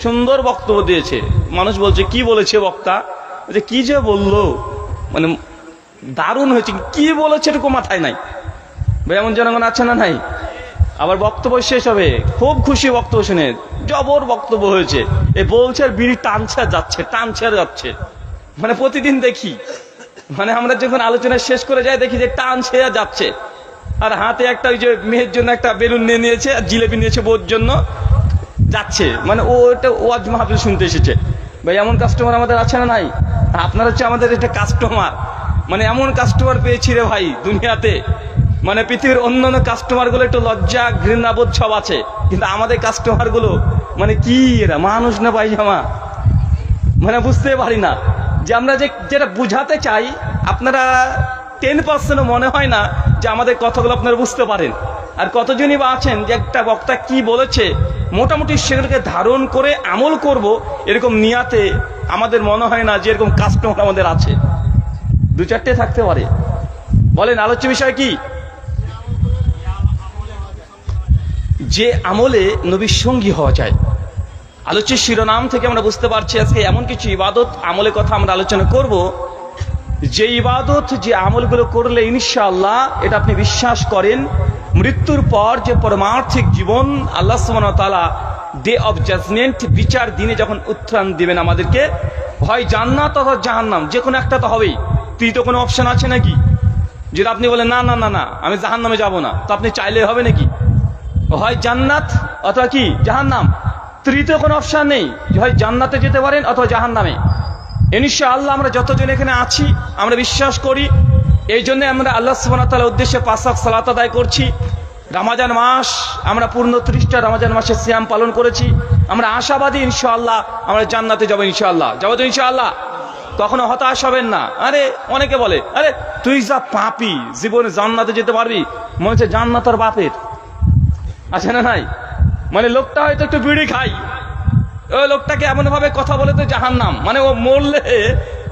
সুন্দর বক্তব্য দিয়েছে। মানুষ বলছে কি বলেছে বক্তা, যে কি যে বললো, মানে দারুণ হয়েছে, কি বলেছে এটুকু মাথায় নাই। ভাই এমন জনগণ আছে না নাই? আবার বক্তব্য শেষ হবে, খুব খুশি বক্তব্য শুনে, জবর বক্তব্য হয়েছে, এ বলছে আর বিড়ি টানছে আর যাচ্ছে, টানছে আর যাচ্ছে। মানে প্রতিদিন দেখি, মানে আমরা যখন আলোচনা শেষ করে যাই দেখি যে টানছে আর যাচ্ছে, আর হাতে একটা ওই যে মেয়ের জন্য একটা বেলুন নিয়ে নিয়েছে আর জিলেপি নিয়েছে বউর জন্য, যাচ্ছে। মানে ও এটা ওয়াজ মাহফিল শুনতে এসেছে। ভাই এমন কাস্টমার আমাদের আছে না নাই? আপনার হচ্ছে আমাদের এটা কাস্টমার, মানে এমন কাস্টমার পেয়েছি রে ভাই দুনিয়াতে, মানে পৃথিবীর অন্যান্য কাস্টমার গুলো একটু লজ্জা ঘৃণাবোধ সব আছে, কিন্তু আমাদের কাস্টমার গুলো মানে কি, এরা মানুষ না পায়জামা, মানে বুঝতে পারি না যে আমরা যে যেটা বুঝাতে চাই আপনারা 10% মনে হয় না যে আমাদের কথাগুলো আপনারা বুঝতে পারেন। আর কতজনই বা আছেন যে একটা বক্তা কি বলেছে মোটামুটি সেগুলোকে ধারণ করে আমল করব, এরকম নিয়াতে আমাদের মনে হয় না যে এরকম কাস্টমার আমাদের আছে। 2-4টে থাকতে পারে। বলেন আলোচ্য বিষয় কি? যে আমলে নবীর সঙ্গী হওয়া যায়। আলোচ্য শিরোনাম থেকে আমরা বুঝতে পারছি আজকে এমন কিছু ইবাদত আমলের কথা আমরা আলোচনা করব, যে ইবাদত যে আমলগুলো করলে ইনশাআল্লাহ এটা আপনি বিশ্বাস করেন মৃত্যুর পর যে পরমার্থিক জীবন আল্লাহ সুবহানাহু ওয়া তাআলা ডে অফ জাজমেন্ট, বিচার দিনে যখন উত্থান দিবেন আমাদেরকে, হয় জান্নাত অথবা জাহান্নাম, যে কোনো একটা তো হবেই। তৃতীয় কোনো অপশন আছে নাকি? যদি আপনি বলেন না না না না আমি জাহান্নামে যাব না, তো আপনি চাইলে হবে নাকি? হয় জান্নাত অথবা কি জাহান্নাম, তৃতীয় কোনো অপশন নেই। হয় জান্নাতে যেতে পারেন অথবা জাহান্নামে। ইনশাআল্লাহ আমরা যতজন এখানে আছি আমরা বিশ্বাস করি, এই জন্য আমরা আল্লাহ সুবহানাহু ওয়া তাআলার উদ্দেশ্যে 5 ওয়াক্ত সালাত আদায় করছি। রমজান মাস আমরা পূর্ণ 30টা রমজান মাসে সিয়াম পালন করেছি। আমরা আশাবাদী ইনশাআল্লাহ আমরা জান্নাতে যাব, ইনশাআল্লাহ যাবো তো ইনশাআল্লাহ। কখনো হতাশ হবেন না। আরে অনেকে বলে আরে তুই যা পাপী, জীবনে জান্নাতে যেতে পারবি? মনে হচ্ছে জান্নাত আর বাপের আছে না নাই? মানে লোকটা হয়তো একটু বিড়ি খাই, ওই লোকটাকে এমন ভাবে কথা বলে তো জাহান্নাম, মানে ও মরলে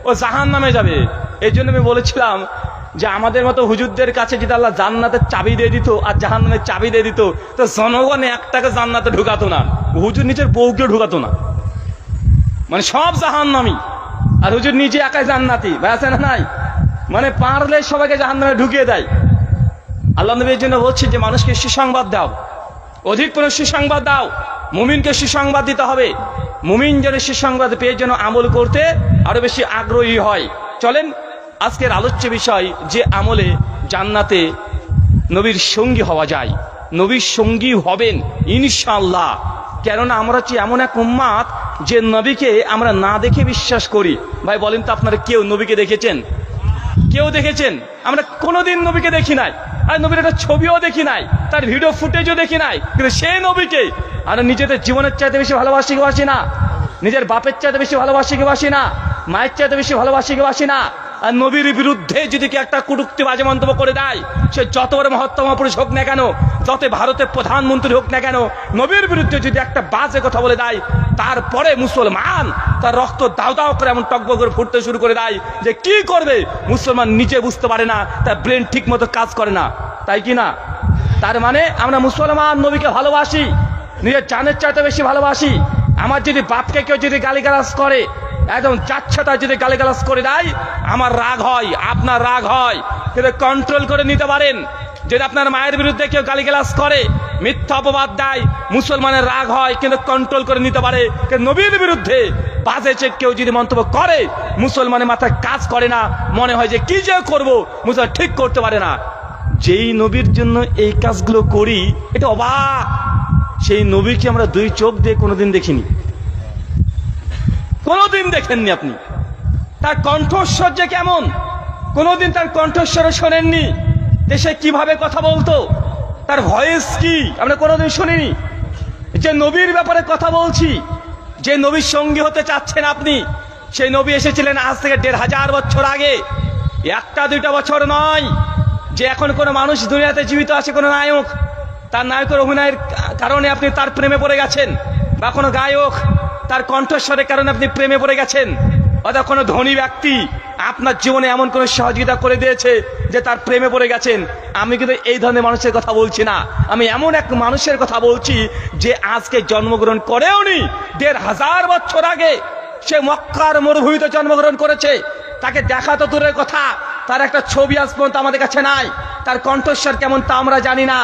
ও জাহান্নামে যাবে। এই জন্য আমি বলেছিলাম যে আমাদের মতো হুজুরদের কাছে যদি আল্লাহ জান্নাতের চাবি দিয়ে দিত আর জাহান্নামের চাবি দিয়ে দিত, তো জনগণ একটাকে জান্নাতে ঢুকাতো না, হুজুর নিজের বউকে ঢুকাতো না, মানে সব জাহান্নামী আর হুজুর নিজে একাই জান্নাতি। ভাই আছে না নাই? মানে পারলে সবাইকে জাহান্নামে ঢুকিয়ে দেয়। আল্লাহ নবী এর জন্য বলছে যে মানুষকে সুসংবাদ দাও, অধিক করে সুসংবাদ দাও। মুমিনকে সুসংবাদ দিতে হবে, মুমিন যেন সুসংবাদ পেয়ে যেন আমল করতে আরো বেশি আগ্রহী হয়। চলেন আজকের আলোচ্য বিষয়, যে আমলে জান্নাতে নবীর সঙ্গী হওয়া যায়। নবীর সঙ্গী হবেন ইনশাআল্লাহ, কেননা আমরা হচ্ছি এমন এক উম্মাত যে নবীকে আমরা না দেখে বিশ্বাস করি। ভাই বলেন তো আপনারা কেউ নবীকে দেখেছেন? কেউ দেখেছেন? আমরা কোনোদিন নবীকে দেখি নাই, আর নবীর একটা ছবিও দেখি নাই, তার ভিডিও ফুটেজও দেখি নাই, কিন্তু সেই নবীকে আমরা নিজেদের জীবনের চাইতে বেশি ভালোবাসি কি বাসি না? নিজের বাপের চাইতে বেশি ভালোবাসি কি বাসি না? মায়ের চাইতে বেশি ভালোবাসি কি বাসি না? আর নবীর বিরুদ্ধে যদি কি একটা কটূক্তি বাজে মন্তব্য করে দেয়, সে যত বড় মহত্তম পুরুষ হোক না কেন, যত ভারতের প্রধানমন্ত্রী হোক না কেন, নবীর বিরুদ্ধে যদি একটা বাজে কথা বলে দেয়, তারপরে মুসলমান তার রক্ত দাও দাও করে এমন টকবক করে ফুটতে শুরু করে দেয় যে কি করবে মুসলমান নিজে বুঝতে পারে না, তার ব্রেন ঠিক মতো কাজ করে না। তাই কি না? তার মানে আমরা মুসলমান নবীকে ভালোবাসি, নিজের জানের চাইতে বেশি ভালোবাসি। আমার যদি বাপকে কেউ যদি গালিগালাজ করে, একদম চাচ্ছাটা যদি গালিগালাজ করে দেয়, আমার রাগ হয়, আপনার রাগ হয়, কিন্তু কন্ট্রোল করে নিতে পারেন। যদি আপনার মায়ের বিরুদ্ধে কেউ গালিগালাজ করে, মিথ্যা অপবাদ দেয়, মুসলমানের রাগ হয়, কিন্তু কন্ট্রোল করে নিতে পারে। কিন্তু নবীর বিরুদ্ধে বাজে কেউ যদি মন্তব্য করে, মুসলমানের মাথায় কাজ করে না, মনে হয় যে কি যে করবো মুসলমান ঠিক করতে পারে না। যেই নবীর জন্য এই কাজগুলো করি, এটা অবাক, সেই নবীকে আমরা 2 চোখ দিয়ে কোনোদিন দেখিনি, কোনোদিন দেখেননি আপনি। তার কণ্ঠস্বর যে কেমন, কোনোদিন তার কণ্ঠস্বর শোনেননি। দেশে কিভাবে কথা বলতো, তার ভয়েস কি আমরা কোনোদিন শুনিনি। যে নবীর ব্যাপারে কথা বলছি, যে নবীর সঙ্গী হতে চাচ্ছেন আপনি, সেই নবী এসেছিলেন আজ থেকে 1500 বছর আগে, 1-2 বছর নয়। যে এখন কোনো মানুষ দুনিয়াতে জীবিত আছে, কোনো নায়ক, তার নায়কের অভিনয়ের কারণে আপনি তার প্রেমে পড়ে গেছেন, বা কোনো গায়ক তার কণ্ঠস্বরের কারণে আপনি প্রেমে পড়ে গেছেন, অথবা কোনো ধনী ব্যক্তি আপনার জীবনে এমন কোনো সহযোগিতা করে দিয়েছে যে তার প্রেমে পড়ে গেছেন, আমি কিন্তু এই ধরনের মানুষের কথা বলছি না। আমি এমন এক মানুষের কথা বলছি যে আজকে জন্মগ্রহণ করেও নি, ১৫০০ বছর আগে সে মক্কার মরুভূমিতে জন্মগ্রহণ করেছে। তাকে দেখা তো দূরের কথা, তার একটা ছবি আজ পর্যন্ত আমাদের কাছে নাই। তার কণ্ঠস্বর কেমন তা আমরা জানি না।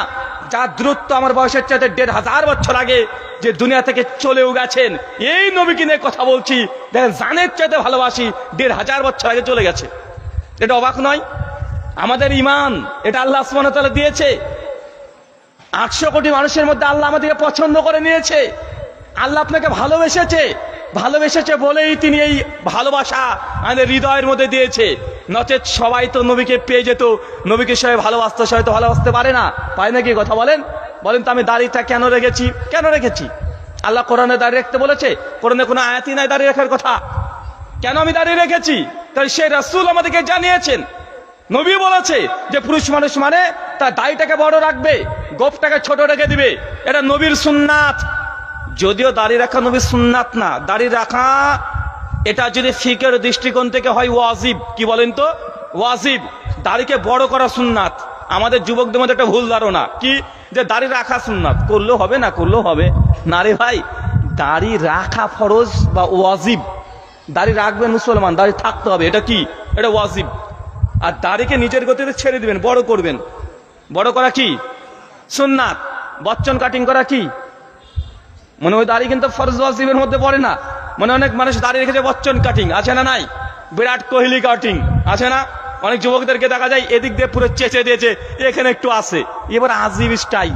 যার দূরত্ব আমার বয়সের চাইতে ১৫০০ বছর আগে যে দুনিয়া থেকে চলেও গেছেন, এই নবীকে নিয়ে কথা বলছি। দেখেন, জানের চাইতে ভালোবাসি, ১৫০০ বছর আগে চলে গেছে। এটা অবাক নয়? আমাদের ইমান, এটা আল্লাহ সুবহানাহু ওয়া তাআলা দিয়েছে। ৮০০ কোটি মানুষের মধ্যে আল্লাহ আমাদেরকে পছন্দ করে নিয়েছে। আল্লাহ আপনাকে ভালোবেসেছে বলেই তিনি এই ভালোবাসা আমাদের হৃদয়ের মধ্যে দিয়েছে। নচেত সবাই তো নবীকে পেয়ে যেত, নবীকে সবাই ভালোবাসতো, সবাই তো ভালোবাসতে পারে না। পায় নাকি? কথা বলেন তো। আমি দাড়িটা কেন রেখেছি? আল্লাহ কোরআনে দাঁড়িয়ে রাখতে বলেছে? কোরআনে কোনো আয়াতই নাই দাঁড়িয়ে রাখার কথা। কেন আমি দাঁড়িয়ে রেখেছি? তাই সেই রাসূল আমাদেরকে জানিয়েছেন, নবী বলেছে যে পুরুষ মানুষ মানে তার দাড়িটাকে বড় রাখবে, গোফটাকে ছোট রেখে দিবে। এটা নবীর সুন্নাত। যদিও দাড়ি রাখা নবীর সুন্নাত না, দাড়ি রাখা এটা যদি ফিকের দৃষ্টিকোণ থেকে হয় ওয়াজিব। কি বলেন তো? ওয়াজিব। দাড়িকে বড় করা সুন্নাত। আমাদের যুবকদের মধ্যে একটা ভুল ধারণা কি, যে দাড়ি রাখা সুন্নাত, করলেও হবে না করলেও হবে না। রে ভাই, দাড়ি রাখা ফরজ বা ওয়াজিব। দাড়ি রাখবেন মুসলমান, দাড়ি থাকতে হবে, এটা কি? এটা ওয়াজিব। আর দাড়িকে নিজের গতিতে ছেড়ে দিবেন, বড় করবেন। বড় করা কি? সুন্নাত। বচ্চন কাটিং করা কি? মনে হয় দাড়ি কিন্তু ফরজ ওয়াজিবের মধ্যে পড়ে না। মানে অনেক মানুষ দাড়ি রেখেছে বচ্চন কাটিং, আছে না নাই? বিরাট কোহলি কাটিং আছে না? অনেক যুবকদেরকে দেখা যায় এদিক দিয়ে পুরো চেঁচে দিয়েছে, এখানে একটু আছে, এবার আজীব স্টাইল।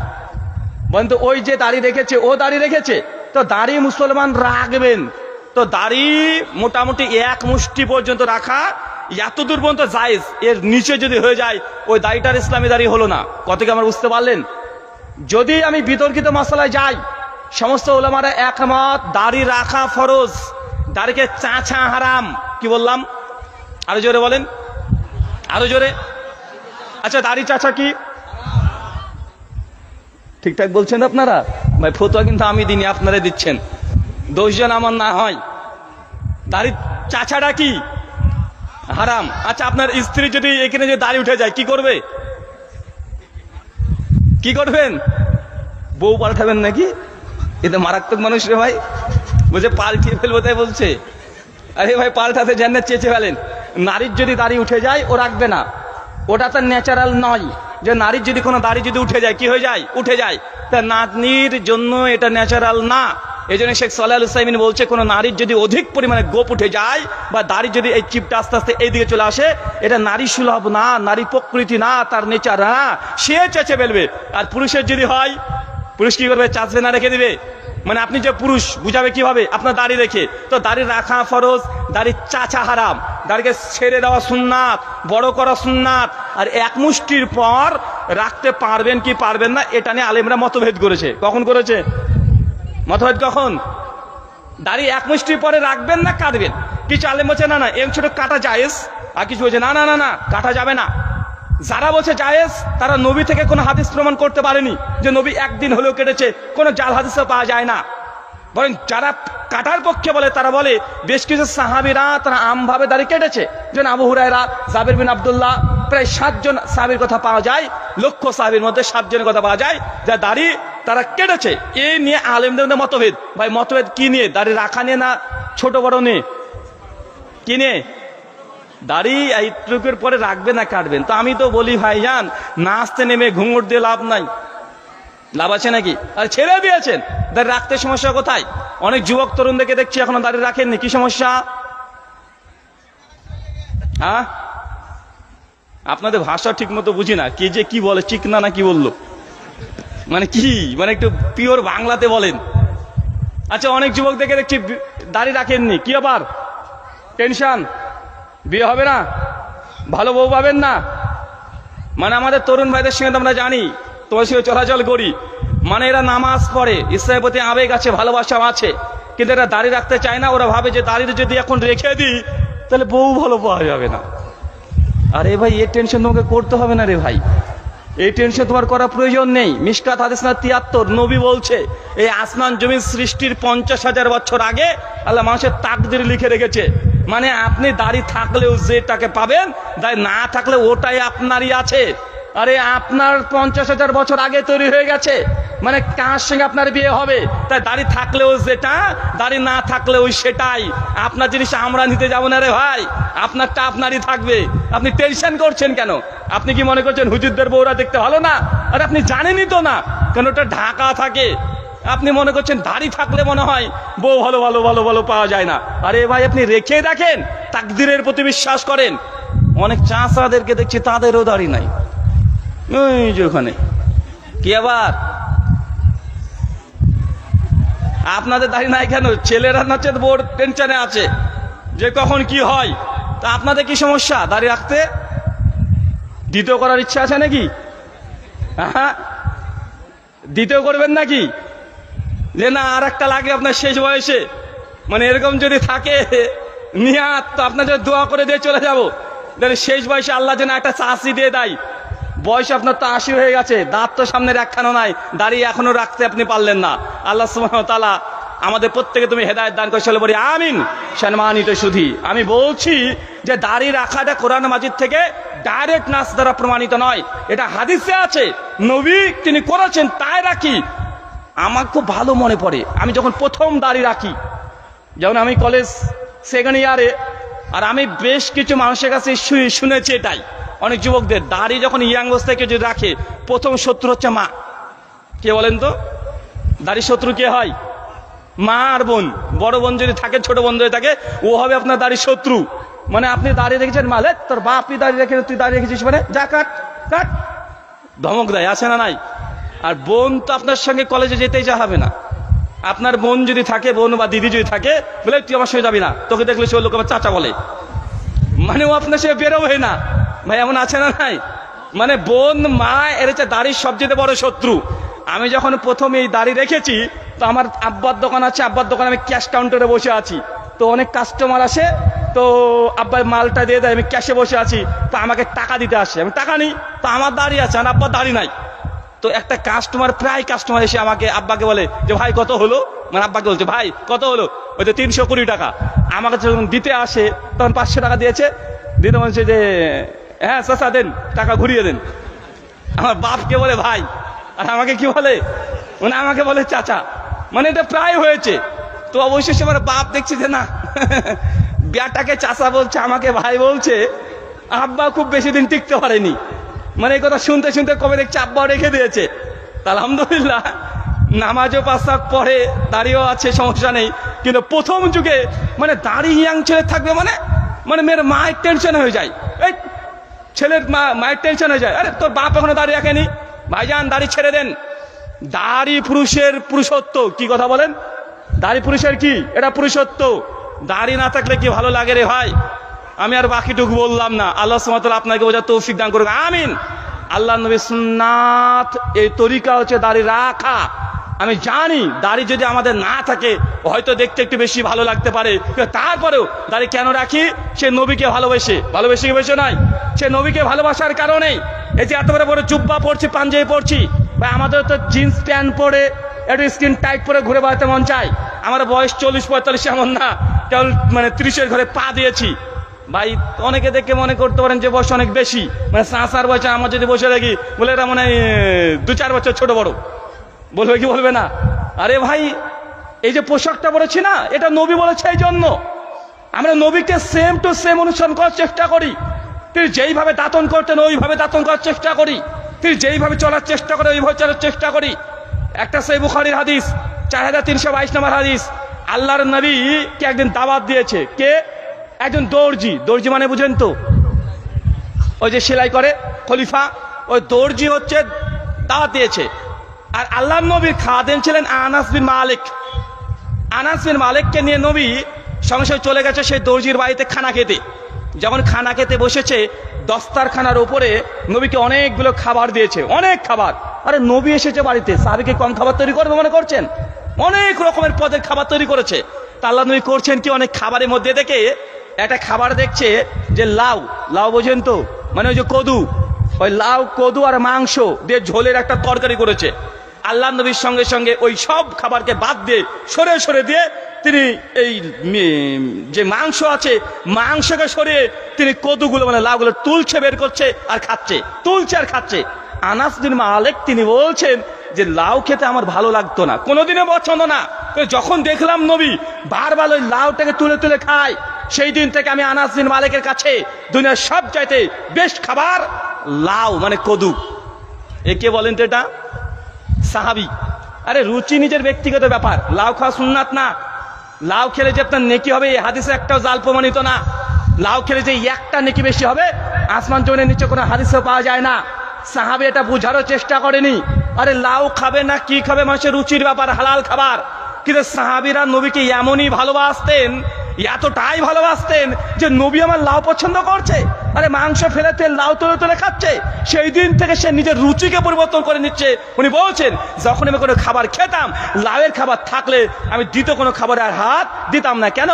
বলেন তো, ওই যে দাড়ি রেখেছে ও দাড়ি রেখেছে, তো দাড়ি মুসলমান রাখবেন। তো দাড়ি মোটামুটি ১ মুষ্টি পর্যন্ত রাখা এতদূর পর্যন্ত জায়েজ। এর নিচে যদি হয়ে যায় ওই দাড়িটার ইসলামী দাড়ি হলো না। কত কি আমরা বুঝতে পারলেন? যদি আমি বিতর্কিত মাসালায় যাই, সমস্ত উলামারা একমত দাড়ি রাখা ফরজ, দাড়িকে চাঁচা হারাম। কি বললাম? আরো জোরে বলেন, আরো জোরে। আচ্ছা, দাড়ি চাঁচা কি? ঠিকঠাক বলছেন আপনারা? ভাই, ফতোয়া কিন্তু আমি দিনই, আপনারা দিচ্ছেন। দোষজন আমার না হয়। দাড়ি চাঁচাটা কি? হারাম। আচ্ছা, আপনার স্ত্রী যদি এখানে যে দাড়ি উঠে যায়, কি করবে? কি করবেন? বউ পাল্টাবেন নাকি? এটা মারাত্মক মানুষ রে ভাই, বলছে পাল্টিয়ে ফেলবো, তাই বলছে। আরে ভাই, পাল্টাতে জান না, চেঁচে ফেলেন। নারীর যদি দাড়ি উঠে যায় ও রাখবে না, ওটা তার ন্যাচারাল নয়। যে নারীর যদি কোনো দাড়ি যদি উঠে যায়, কি হয়ে যায়? উঠে যায়। তা নাতনির জন্য এটা ন্যাচারাল না। এই জন্য শেখ সালেহ আল উসাইমিন বলছে, কোনো নারীর যদি অধিক পরিমাণে গোপ উঠে যায় বা দাড়ি যদি এই চিপটা আস্তে আস্তে এইদিকে চলে আসে, এটা নারী সুলভ না, নারী প্রকৃতি না, তার নেচার না, সে চেঁচে ফেলবে। আর পুরুষের যদি হয়, পুরুষ কি করবে? চাচবে না, রেখে দিবে। মানে আপনি যে পুরুষ, বুঝাবে কিভাবে? আপনার দাড়ি রেখে। তো দাড়ি রাখা ফরজ, দাড়ি চাচা হারাম। দাড়িকে ছেড়ে দেওয়া সুন্নাত, বড় করা সুন্নাত। আর ১ মুষ্টির পর রাখতে পারবেন কি পারবেন না, এটা নিয়ে আলেমরা মতভেদ করেছে। কখন করেছে মতভেদ? কখন? দাড়ি ১ মুষ্টির পরে রাখবেন না কাটবেন। কিছু আলেম বলছে না না, এম ছোট কাটা জায়েজ, আর কিছু বলছে না না না না, কাটা যাবে না। যারা বলছে জায়েজ, তারা নবী থেকে কোনো হাদিস প্রমাণ করতে পারেনি যে নবী একদিন হলেও কেটেছে। কোনো জাল হাদিসও পাওয়া যায় না। বরং যারা কাটার পক্ষে বলে, তারা বলে বেশ কিছু সাহাবীরা তারা আমভাবে দাড়ি কেটেছে। যেন আবু হুরায়রা, জাবির বিন আব্দুল্লাহ, প্রায় ৭ জন সাহাবীর কথা পাওয়া যায়। লক্ষ সাহাবীর মধ্যে ৭ জনের কথা পাওয়া যায় যা দাড়ি তারা কেটেছে। এই নিয়ে আলেমদের মধ্যে মতভেদ। ভাই, মতভেদ কি নিয়ে? দাড়ি রাখা নিয়ে না ছোট বড় নিয়ে? কি নিয়ে? দাড়ি এইটুকুর পরে রাখবেন না কাটবেন। তো আমি তো বলি ভাইজান, নাচতে নেমে ঘুঙুর দিয়ে লাভ নাই। লাভ আছে নাকি? আর ছেড়ে দিয়েছেন, দাড়ি রাখতে সমস্যা কোথায়? অনেক যুবক তরুণদেরকে দেখছি এখনো দাড়ি রাখেননি। কি সমস্যা? হ্যাঁ, আপনাদের ভাষা ঠিক মতো বুঝি না। কি যে কি বলে, চিকনা না কি বললো, মানে কি, মানে একটু পিওর বাংলাতে বলেন। আচ্ছা, অনেক যুবকদেরকে দেখছি দাড়ি রাখেননি। কি আবার টেনশন? বিয়ে হবে না, ভালো বউ পাবেন না। মানে আমাদের তরুণ ভাইদের সঙ্গে তো আমরা জানি, তোমার সঙ্গে চলাচল করি, মানে এরা নামাজ পড়ে, ইসলামের প্রতি আবেগ আছে, ভালোবাসা আছে, কিন্তু এরা দাড়ি রাখতে চায় না। ওরা ভাবে যে দাড়ি যদি এখন রেখে দিই তাহলে বউ ভালো পাওয়া যাবে না। আরে ভাই, এর টেনশন তোমাকে করতে হবে না রে ভাই। এই টেনশন তোমার করার প্রয়োজন নেই। মিশকাত হাদিস না 73 নবী বলছে এই আসমান জমিন সৃষ্টির 50,000 বছর আগে আল্লাহ মানুষের তাকদীর লিখে রেখেছে। মানে আপনি দাড়ি থাকলেও যেটাকে পাবেন, দাড়ি না থাকলে ওটাই আপনারই আছে। আরে আপনার 50,000 বছর আগে তৈরি হয়ে গেছে, মানে কার সঙ্গে আপনার বিয়ে হবে, তাই দাড়ি থাকলেও যেটা, দাড়ি না থাকলেও সেটাই। আপনার জিনিস আমরা নিতে যাবো না রে ভাই, আপনারটা আপনারই থাকবে। আপনি টেনশন করছেন কেন? আপনি কি মনে করছেন হুজুরদের বউরা দেখতে ভালো না? আরে আপনি জানেনই তো না, কেন ওটা ঢাকা থাকে। আপনি মনে করছেন দাড়ি থাকলে মনে হয় বউ ভালো ভালো ভালো ভালো পাওয়া যায় না। আরে ভাই আপনি রেখে দেখেন, তাকদীরের প্রতি বিশ্বাস করেন। অনেক চাষাদেরকে দেখছি তাদেরও দাড়ি নাই, ওই যে ওখানে। কি আবার আপনাদের দাড়ি নাই কেন? ছেলেরা নাচে বড় টেনশনে আছে যে কখন কি হয়। তা আপনাদের কি সমস্যা দাড়ি রাখতে? দ্বিতীয় করার ইচ্ছা আছে নাকি? হ্যাঁ, দ্বিতীয় করবেন নাকি? যে না আর একটা লাগে আপনার শেষ বয়সে, মানে এরকম যদি থাকে নিয়াত, তো আপনার যদি দোয়া করে দিয়ে চলে যাবো, শেষ বয়সে আল্লাহ যেন একটা চাষি দিয়ে দেয়। বয়স আপনার তো 80 হয়ে গেছে, দাঁত তো সামনের একখানো নাই, দাড়ি এখনো রাখতে আপনি পারলেন না। আল্লাহ সুবহানাহু ওয়া তাআলা আমাদের প্রত্যেকে তুমি হেদায়েত দান করে, চলে বলি আমিন। সম্মানিত সুধী, আমি বলছি যে দাড়ি রাখাটা কোরআন মাজিদ থেকে ডাইরেক্ট নাস দ্বারা প্রমাণিত নয়, এটা হাদিসে আছে, নবী তিনি করেছেন, তাই রাখি। আমার খুব ভালো মনে পড়ে আমি যখন প্রথম দাড়ি রাখি, যেমন আমি কলেজ সেকেন্ড ইয়ারে, আর আমি বেশ কিছু মানুষের কাছে শুনেছি এটাই, অনেক যুবকদের দাড়ি যখন ইয়াং অবস্থায় কেউ যদি রাখে, প্রথম শত্রু হচ্ছে মা। কে বলেন তো? দাড়ির শত্রু কে হয়? মা আর বোন। বড় বোন যদি থাকে, ছোট বোন যদি থাকে, ও হবে আপনার দাড়ির শত্রু। মানে আপনি দাঁড়িয়ে রেখেছেন, মালে তোর বাপই দাঁড়িয়ে রেখে তুই দাঁড়িয়ে রেখেছিস, মানে যা কাট কাট, ধমক দেয়, আছে না নাই? আর বোন তো আপনার সঙ্গে কলেজে যেতেই চাহাবে না। আপনার বোন যদি থাকে, বোন বা দিদি যদি থাকে, বলে তুই আমার সঙ্গে যাবি না, তোকে দেখলে সে লোক আমার চাচা বলে, মানে ও আপনার সঙ্গে বেরোবে না। ভাই এমন আছে না নাই? মানে বোন মা এর হচ্ছে দাড়ির সবচেয়ে বড় শত্রু। আমি যখন প্রথম এই দাড়ি রেখেছি, তো আমার আব্বার দোকান আছে, আব্বার দোকানে আমি ক্যাশ কাউন্টারে বসে আছি, তো অনেক কাস্টমার আসে, তো আব্বার মালটা দিয়ে দেয়, আমি ক্যাশে বসে আছি, তো আমাকে টাকা দিতে আসে, আমি টাকা নিই, তো আমার দাড়ি আছে আর আব্বার দাড়ি নাই। তো একটা কাস্টমার, প্রায় কাস্টমার এসে আমাকে আব্বাকে বলে যে ভাই কত হলো, মানে আব্বাকে বলছে ভাই কত হলো, ওই তো 320 টাকা। আমাকে যখন দিতে আসে তখন 500 টাকা দিয়েছে, দিতে বলছে যে হ্যাঁ চাচা দেন, টাকা ঘুরিয়ে দেন। আমার বাপকে বলে ভাই, আর আমাকে কি বলে, মানে আমাকে বলে চাচা, মানে এটা প্রায় হয়েছে। তো অবশেষে আমার বাপ দেখছি যে না, বিয়াটাকে চাচা বলছে, আমাকে ভাই বলছে, আব্বা খুব বেশি দিন টিকতে পারেনি। মানে এই কথা শুনতে শুনতে কবে দেখছি আব্বাও রেখে দিয়েছে। আলহামদুলিল্লাহ, নামাজও 5 ওয়াক্ত পড়ে, দাড়িও আছে, সমস্যা নেই। কিন্তু প্রথম যুগে মানে দাড়ি ইয়াং ছেলে থাকবে, মানে মানে মেয়ের মায়ের টেনশন হয়ে যায়, এই ছেলের মায়ের টেনশন হয়ে যায়, আরে তোর বাপ এখনো দাড়ি রাখেনি, ভাইজান দাড়ি ছেড়ে দেন। দাড়ি পুরুষের পুরুষত্ব। কি কথা বলেন? দাড়ি পুরুষের কি? এটা পুরুষত্ব। দাড়ি না থাকলে কি ভালো লাগে রে ভাই? আমি আর বাকিটুকু বললাম না, আল্লাহ সুবহানাহু ওয়া তাআলা আপনাকে বোঝার তৌফিক দান করুক, আমিন। আল্লাহ নবীর সুন্নাত এই তরিকা হচ্ছে দাড়ি রাখা। আমি জানি দাড়ি যদি আমাদের না থাকে হয়তো দেখতে একটু বেশি ভালো লাগতে পারে, তারপরেও দাড়ি কেন রাখি? সে নবীকে ভালোবেসে, ভালোবেসে কি বেশি নয়, সে নবীকে ভালোবাসার কারণেই এই যে এত বড় বড় জুব্বা পরছি, পাঞ্জাবি পরছি। ভাই আমাদের তো জিন্স প্যান্ট পরে একটু স্কিন টাইট পরে ঘুরে বেড়াতে মন চায়। আমার বয়স 40-45 এমন না, কেবল মানে 30-এর ঘরে পা দিয়েছি। ভাই অনেকে দেখে মনে করতে পারেন যে বয়স অনেক বেশি, মানে 5-4 বছর। আমার যদি বসে দেখি বলে এরা মনে হয় 2-4 বছর ছোট বড়, বলবে কি বলবে না? আরে ভাই এই যে পোশাকটা পরেছি না, এটা নবী বলেছে, এই জন্য আমরা নবীকে সেম টু সেম অনুসরণ করার চেষ্টা করি। তিনি যেইভাবে দাতন করতেন ওইভাবে দাতন করার চেষ্টা করি, তিনি যেইভাবে চলার চেষ্টা করে ওইভাবে চলার চেষ্টা করি। একটা সহিহ বুখারীর হাদিস 4322 নম্বর হাদিস, আল্লাহর নবীকে একদিন দাওয়াত দিয়েছে কে? একজন দর্জি। দর্জি মানে বুঝেন তো, ওই যে সেলাই করে খলিফা, ওই দর্জি হচ্ছে দাওয়াত দিয়েছে। আর আল্লাহর নবীর খাদেম ছিলেন আনাস বিন মালিক। আনাস বিন মালিককে নিয়ে নবী সঙ্গে সঙ্গে চলে গেছে সেই দর্জির বাড়িতে খানা খেতে। যখন খানা খেতে বসেছে, দস্তারখানার উপরে নবীকে অনেকগুলো খাবার দিয়েছে, অনেক খাবার। আরে নবী এসেছে বাড়িতে, সাহাবীকে কম খাবার তৈরি করবে মনে করছেন? অনেক রকমের পদের খাবার তৈরি করেছে। তা আল্লাহ নবী করছেন কি, অনেক খাবারের মধ্যে দেখে একটা খাবার দেখছে যে লাউ। লাউ বোঝেন তো, মানে ওই যে কদু, ওই লাউ কদু আর মাংস দিয়ে ঝোলের একটা তরকারি করেছে। আল্লাহ নবীর সঙ্গে সঙ্গে ওই সব খাবারকে বাদ দিয়ে সরে সরে দিয়ে তিনি এই যে মাংস আছে মাংসকে সরিয়ে তিনি কদুগুলো মানে লাউগুলো তুলছে, বের করছে আর খাচ্ছে, তুলছে আর খাচ্ছে। আনাস বিন মালিক তিনি বলছেন যে লাউ খেতে আমার ভালো লাগতো না, কোনোদিনও পছন্দ না, যখন দেখলাম নবী বারবার ওই লাউটাকে তুলে তুলে খায়, সেই দিন থেকে আমি আনাস বিন মালিকের কাছে দুনিয়ার সব চাইতে বেস্ট খাবার লাউ মানে কদু। একে বলেন তো এটা সাহাবী। আরে রুচি নিজের ব্যক্তিগত ব্যাপার, লাউ খাওয়া সুন্নাত না। লাউ খেলে যে আপনার নেকি হবে এই হাদিসে একটাও জাল প্রমাণিত না। লাউ খেলে যে একটা নেকি বেশি হবে আসমান জমিনের নিচে কোনো হাদিসেও পাওয়া যায় না। সাহাবী এটা বুঝারও চেষ্টা করেনি। আরে লাউ খাবে না কি খাবে মানুষের রুচির ব্যাপার, হালাল খাবার। কিন্তু সাহাবীরা নবীকে এমনই ভালোবাসতেন, এতটাই ভালোবাসতেন যে নবী আমার লাউ পছন্দ করছে, আরে মাংস ফেলেতে লাউ তুলে তুলে খাচ্ছে, সেই দিন থেকে সে নিজের রুচিকে পরিবর্তন করে নিচ্ছে। উনি বলছেন যখন আমি কোনো খাবার খেতাম লাউয়ের খাবার থাকলে আমি দ্বিতীয় কোনো খাবারে আর হাত দিতাম না। কেন?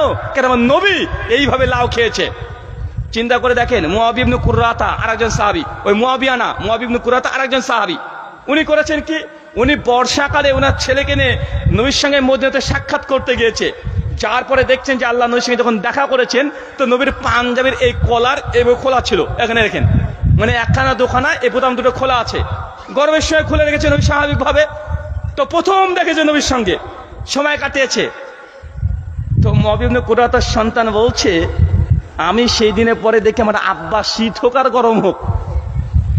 আমার নবী এইভাবে লাউ খেয়েছে। চিন্তা করে দেখেন, মুআবিয়া ইবনে কুররাতা আরেকজন সাহাবী, ওই মুআবিয়া না, মুআবিয়া ইবনে কুররাতা আরেকজন সাহাবী, উনি করেছেন কি, উনি বর্ষাকালে ওনার ছেলেকে নিয়ে নবীর সঙ্গে মদিনাতে সাক্ষাৎ করতে গিয়েছে। যার পরে দেখছেন যে আল্লাহ নবীর সঙ্গে যখন দেখা করেছেন তো নবীর পাঞ্জাবির এই কলার এভাবে খোলা ছিল, এখানে রেখেন মানে একখানা দোখানা এই বোতাম দুটো খোলা আছে, গরমের সময় খুলে রেখেছে নবী স্বাভাবিকভাবে। তো প্রথম দেখেছে নবীর সঙ্গে সময় কাটিয়েছে। তো মুআবিয়া ইবনে কুররাতার সন্তান বলছে আমি সেই দিনের পরে দেখি আমার আব্বা শীত হোক আর গরম হোক,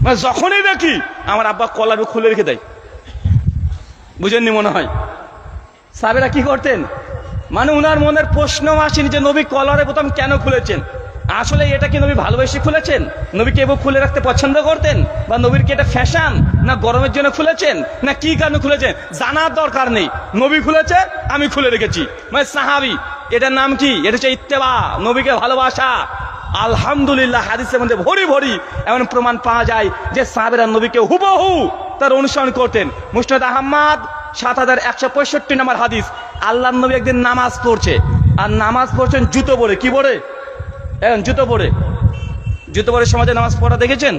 মানে যখনই দেখি আমার আব্বা কলার খুলে রেখে দেয়। বুঝেননি মনে হয়? সাহাবীরা কি করতেন, মানে উনার মনের প্রশ্ন আসেনি যে নবী কলারে বোতাম কেন খুলেছেন। আসলে এটা কি নবী ভালোবেসে খুলেছেন? নবীকে এবার খুলে রাখতে পছন্দ করতেন? বা নবীর কি এটা ফ্যাশন, না গরমের জন্য খুলেছেন, না কি কারণে খুলেছেন? জানার দরকার নেই, নবী খুলেছে আমি খুলে রেখেছি, মানে সাহাবী। এটার নাম কি? এটা হচ্ছে ইত্তেবা, নবীকে ভালোবাসা। আলহামদুলিল্লাহ হাদিসের মধ্যে ভরি ভরি এমন প্রমাণ পাওয়া যায় যে সাহাবীরা নবীকে হুবহু তার অনুসরণ করতেন। মুসনাদ আহমদ 7165 নম্বর হাদিস, আল্লাহর নবী একদিন নামাজ পড়ছে, আর নামাজ পড়ছেন জুতো পরে। কি পরে? এখন জুতো পরে। জুতো পরে সমাজে নামাজ পড়া দেখেছেন?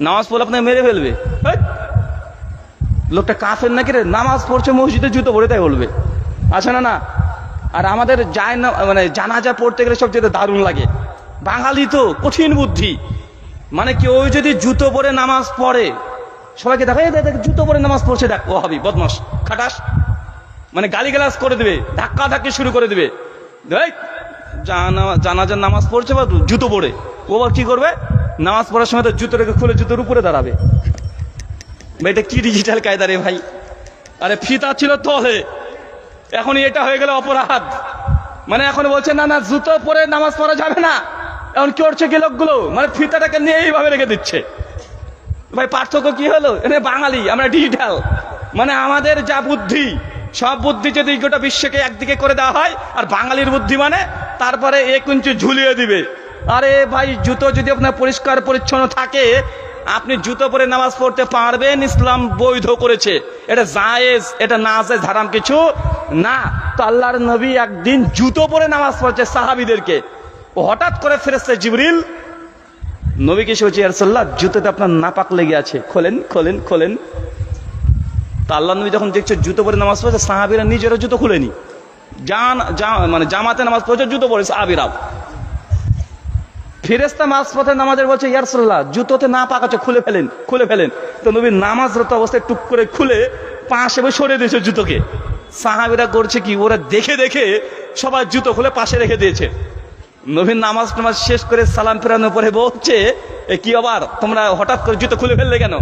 নামাজ পড়লে আপনাকে মেরে ফেলবে। লোকটা কাফের নাকি রে, নামাজ পড়ছে মসজিদে জুতো পরে, তাই বলবে। আছে না? না। আর আমাদের যায় না, মানে জানাজা পড়তে গেলে সবচেয়ে দারুণ লাগে। বাঙালি তো কঠিন বুদ্ধি, মানে কি ওই যদি জুতো পরে নামাজ পড়ে সবাইকে দেখে দেখ জুতো পরে নামাজ পড়ছে, দেখ ও হবি বদমাস খাটাস, মানে গালিগালাজ করে দেবে, ধাক্কা ধাক্কি শুরু করে দেবে। দেখ জানাজার নামাজ পড়ছে বা জুতো পরে, ও আবার কি করবে, নামাজ পড়ার সময় তো জুতো রেখে খুলে জুতোর উপরে দাঁড়াবে। ভাই এটা কি ডিজিটাল কায়দা রে ভাই? আরে ফিতা ছিল তলে, এখন এটা হয়ে গেল অপরাধ। মানে এখন বলছে না না জুতো পরে নামাজ পড়া যাবে না। এখন কি করছে কি লোকগুলো, মানে ফিতাটাকে নিয়ে এইভাবে রেখে দিচ্ছে। ভাই পার্থক্য কি হলো? এনে বাঙালি, আমরা ডিজিটাল, মানে আমাদের যা বুদ্ধি সব বুদ্ধি যদি গোটা বিশ্বকে একদিকে করে দেওয়া হয়, আর বাঙালির বুদ্ধি মানে তারপরে 1 ইঞ্চি ঝুলিয়ে দিবে। আরে ভাই জুতো যদি আপনার পরিষ্কার পরিচ্ছন্ন থাকে আপনি জুতো পরে নামাজ পড়তে পারবেন, ইসলাম বৈধ করেছে, এটা জায়েজ, এটা না জায়েজ হারাম কিছু না। তো আল্লাহর নবী একদিন জুতো পরে নামাজ পড়ছে সাহাবীদেরকে, ও হঠাৎ করে ফেরেশতা জিবরিল নবীকে এসে বলছে ইয়া রাসূলুল্লাহ জুতোতে আপনার নাপাক লেগে আছে, খোলেন খোলেন খোলেন। তা আল্লাহ নবী যখন দেখছে জুতো পরে নামাজ পড়ছে, সাহাবীরা নিজেরা জুতো খুলেনি, মানে জামাতে নামাজ পড়ছে জুতো পরে সাহাবীরা। ফেরেশতা মাঝপথে নামাজের বলছে ইয়া রাসূলুল্লাহ জুতোতে নাপাক আছে, খুলে ফেলেন খুলে ফেলেন। তো নবী নামাজরত অবস্থায় টুক করে খুলে পাশে সরিয়ে দিয়েছে জুতোকে। সাহাবীরা করছে কি, ওরা দেখে দেখে সবাই জুতো খুলে পাশে রেখে দিয়েছে। নবীর নামাজ শেষ করে সালাম ফেরানোর পরে বলছে কি আবার তোমরা হঠাৎ করে জুতো খুলে ফেললে কেন?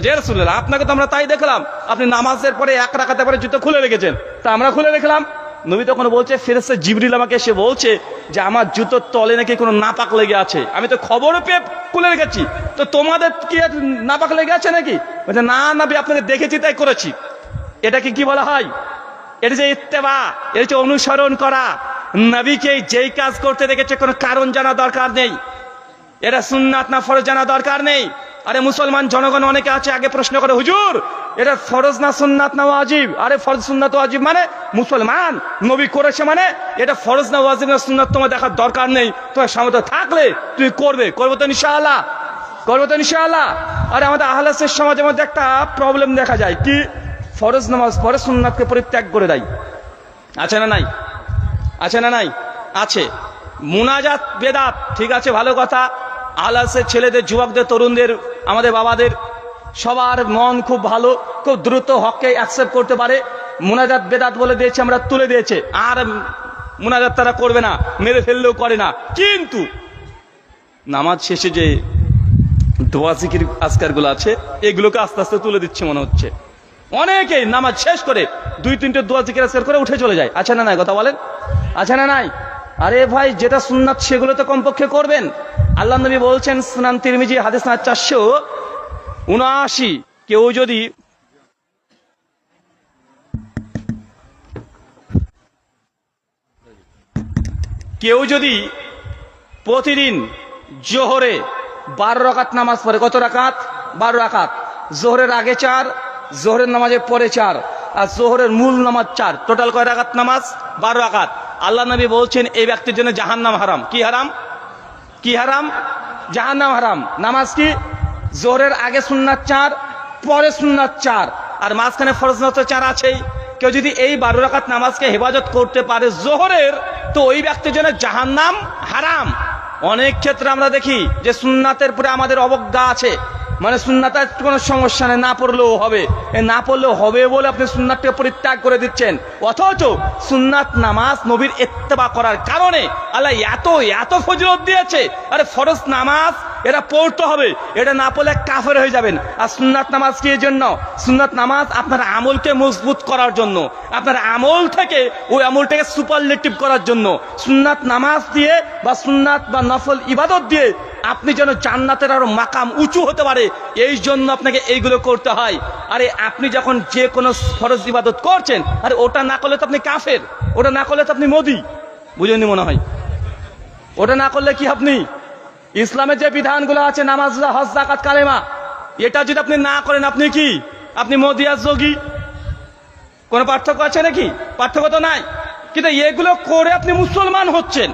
ইয়া রাসূলুল্লাহ আপনাকে তো আমরা তাই দেখলাম, আপনি নামাজের পরে 1 রাকাতের পরে জুতো খুলে রেখেছেন, তা আমরা খুলে রেখলাম। নবী তখন বলছে ফেরেশতা জিবরিল আমাকে এসে বলছে যে আমার জুতোর তলে নাকি কোনো নাপাক লেগে আছে, আমি তো খবর পেয়ে খুলে রেখেছি, তো তোমাদের কি নাপাক লেগে আছে নাকি? বলছে না নবী আপনাকে দেখেছি তাই করেছি। এটাকে কি বলা হয়? এটা যে ইত্তেবা, এটা হচ্ছে অনুসরণ করা। নবীকে যেই কাজ করতে দেখেছে কোনো কারণ জানা দরকার নেই, এটা সুন্নাত না ফরজ জানা দরকার নেই। আরে মুসলমান জনগণ অনেকে আছে আগে প্রশ্ন করে হুজুর এটা ফরজ না সুন্নাত না ওয়াজিব? আরে ফরজ সুন্নাত ওয়াজিব মানে মুসলমান নবী করেছে মানে এটা ফরজ না ওয়াজিব না সুন্নাত তোমার দেখার দরকার নেই, তোমার সামর্থ্য থাকলে তুমি করবে। করবো তো ইনশাআল্লাহ, করবো তো ইনশাআল্লাহ। আরে আমাদের আহলাসের সমাজের মধ্যে একটা প্রবলেম দেখা যায় কি, ফরজ নামাজ পরে সুন্নাতকে পরিত্যাগ করে দেয়। আছে না নাই? আছে না নাই? আছে। মুনাজাত বেদাত, ঠিক আছে, ভালো কথা। আহলাসের ছেলেদের, যুবকদের, তরুণদের, আমাদের বাবাদের সবার মন খুব ভালো, খুব দ্রুত হককে অ্যাকসেপ্ট করতে পারে। মুনাজাত বেদাত বলে দিয়েছে, আমরা তুলে দিয়েছে, আর মুনাজাত তারা করবে না, মেরে ফেললেও করে না। কিন্তু নামাজ শেষে যে দোয়া জিকির আজকারগুলো আছে, এগুলোকে আস্তে আস্তে তুলে দিচ্ছে মনে হচ্ছে। অনেকেই নামাজ শেষ করে 2-3টে দোয়া জিকির আজকার করে উঠে চলে যায়। আছে না নাই? কথা বলেন, আছে না নাই? আরে ভাই, যেটা সুন্নাত সেগুলো তো কমপক্ষে করবেন। আল্লাহ নবী বলছেন, সুনান তিরমিজি হাদিস নাম্বার 479, কেউ যদি প্রতিদিন জোহরে 12 রাকাত নামাজ পড়ে, কত রাকাত? 12 রাকাত। জোহরের আগে 4, জোহরের নামাজের পরে 4, আর জোহরের মূল নামাজ 4, টোটাল কয় রাকাত নামাজ? 12 রাকাত। আল্লাহ নবী বলছেন এই ব্যক্তির জন্য জাহান্নাম হারাম। কি হারাম? কি হারাম? জাহান্নাম হারাম। নামাজ কি? জোহরের আগে সুন্নাত 4, পরে সুন্নাত 4, আর মাঝখানে ফরজ নামাজ 4 আছেই। কেউ যদি এই 12 রাকাত নামাজকে হেফাজত করতে পারে জোহরের, তো ওই ব্যক্তির জন্য জাহান্নাম হারাম। অনেক ক্ষেত্রে আমরা দেখি যে সুন্নাতের পরে আমাদের অবজ্ঞা আছে, মানে সুন্নাতের কোনো সমস্যা নেই, না পড়লেও হবে, না পড়লেও হবে বলে আপনি সুন্নাতকে পরিত্যাগ করে দিচ্ছেন। অথচ সুন্নাত নামাজ নবীর ইত্তেবা করার কারণে আল্লাহ এত এত ফজিলত দিয়েছে। আরে ফরজ নামাজ এটা পড়তে হবে, এটা না পড়লে কাফের হয়ে যাবেন। আর সুন্নাত নামাজ কি এর জন্য? সুন্নাত নামাজ আপনার আমলকে মজবুত করার জন্য, আপনার আমল থেকে ওই আমলটাকে সুপারলেটিভ করার জন্য। সুন্নাত নামাজ দিয়ে বা সুন্নাত বা নফল ইবাদত দিয়ে আপনি যেন জান্নাতের আরো মাকাম উঁচু হতে পারে, এই জন্য আপনাকে এইগুলো করতে হয়। আরে আপনি যখন যে কোনো ফরজ ইবাদত করছেন, আরে ওটা না করলে তো আপনি কাফের, ওটা না করলে তো আপনি মোদি, বুঝেননি মনে হয়? ওটা না করলে কি আপনি ইসলামের যে বিধানগুলো আছে, নামাজ, হজ, যাকাত, কালেমা, এটা যদি আপনি না করেন, আপনি কি? আপনি মোদি আর যোগী। কোনো পার্থক্য আছে নাকি? পার্থক্য তো নাই। কিন্তু এগুলো করে আপনি মুসলমান হচ্ছেন,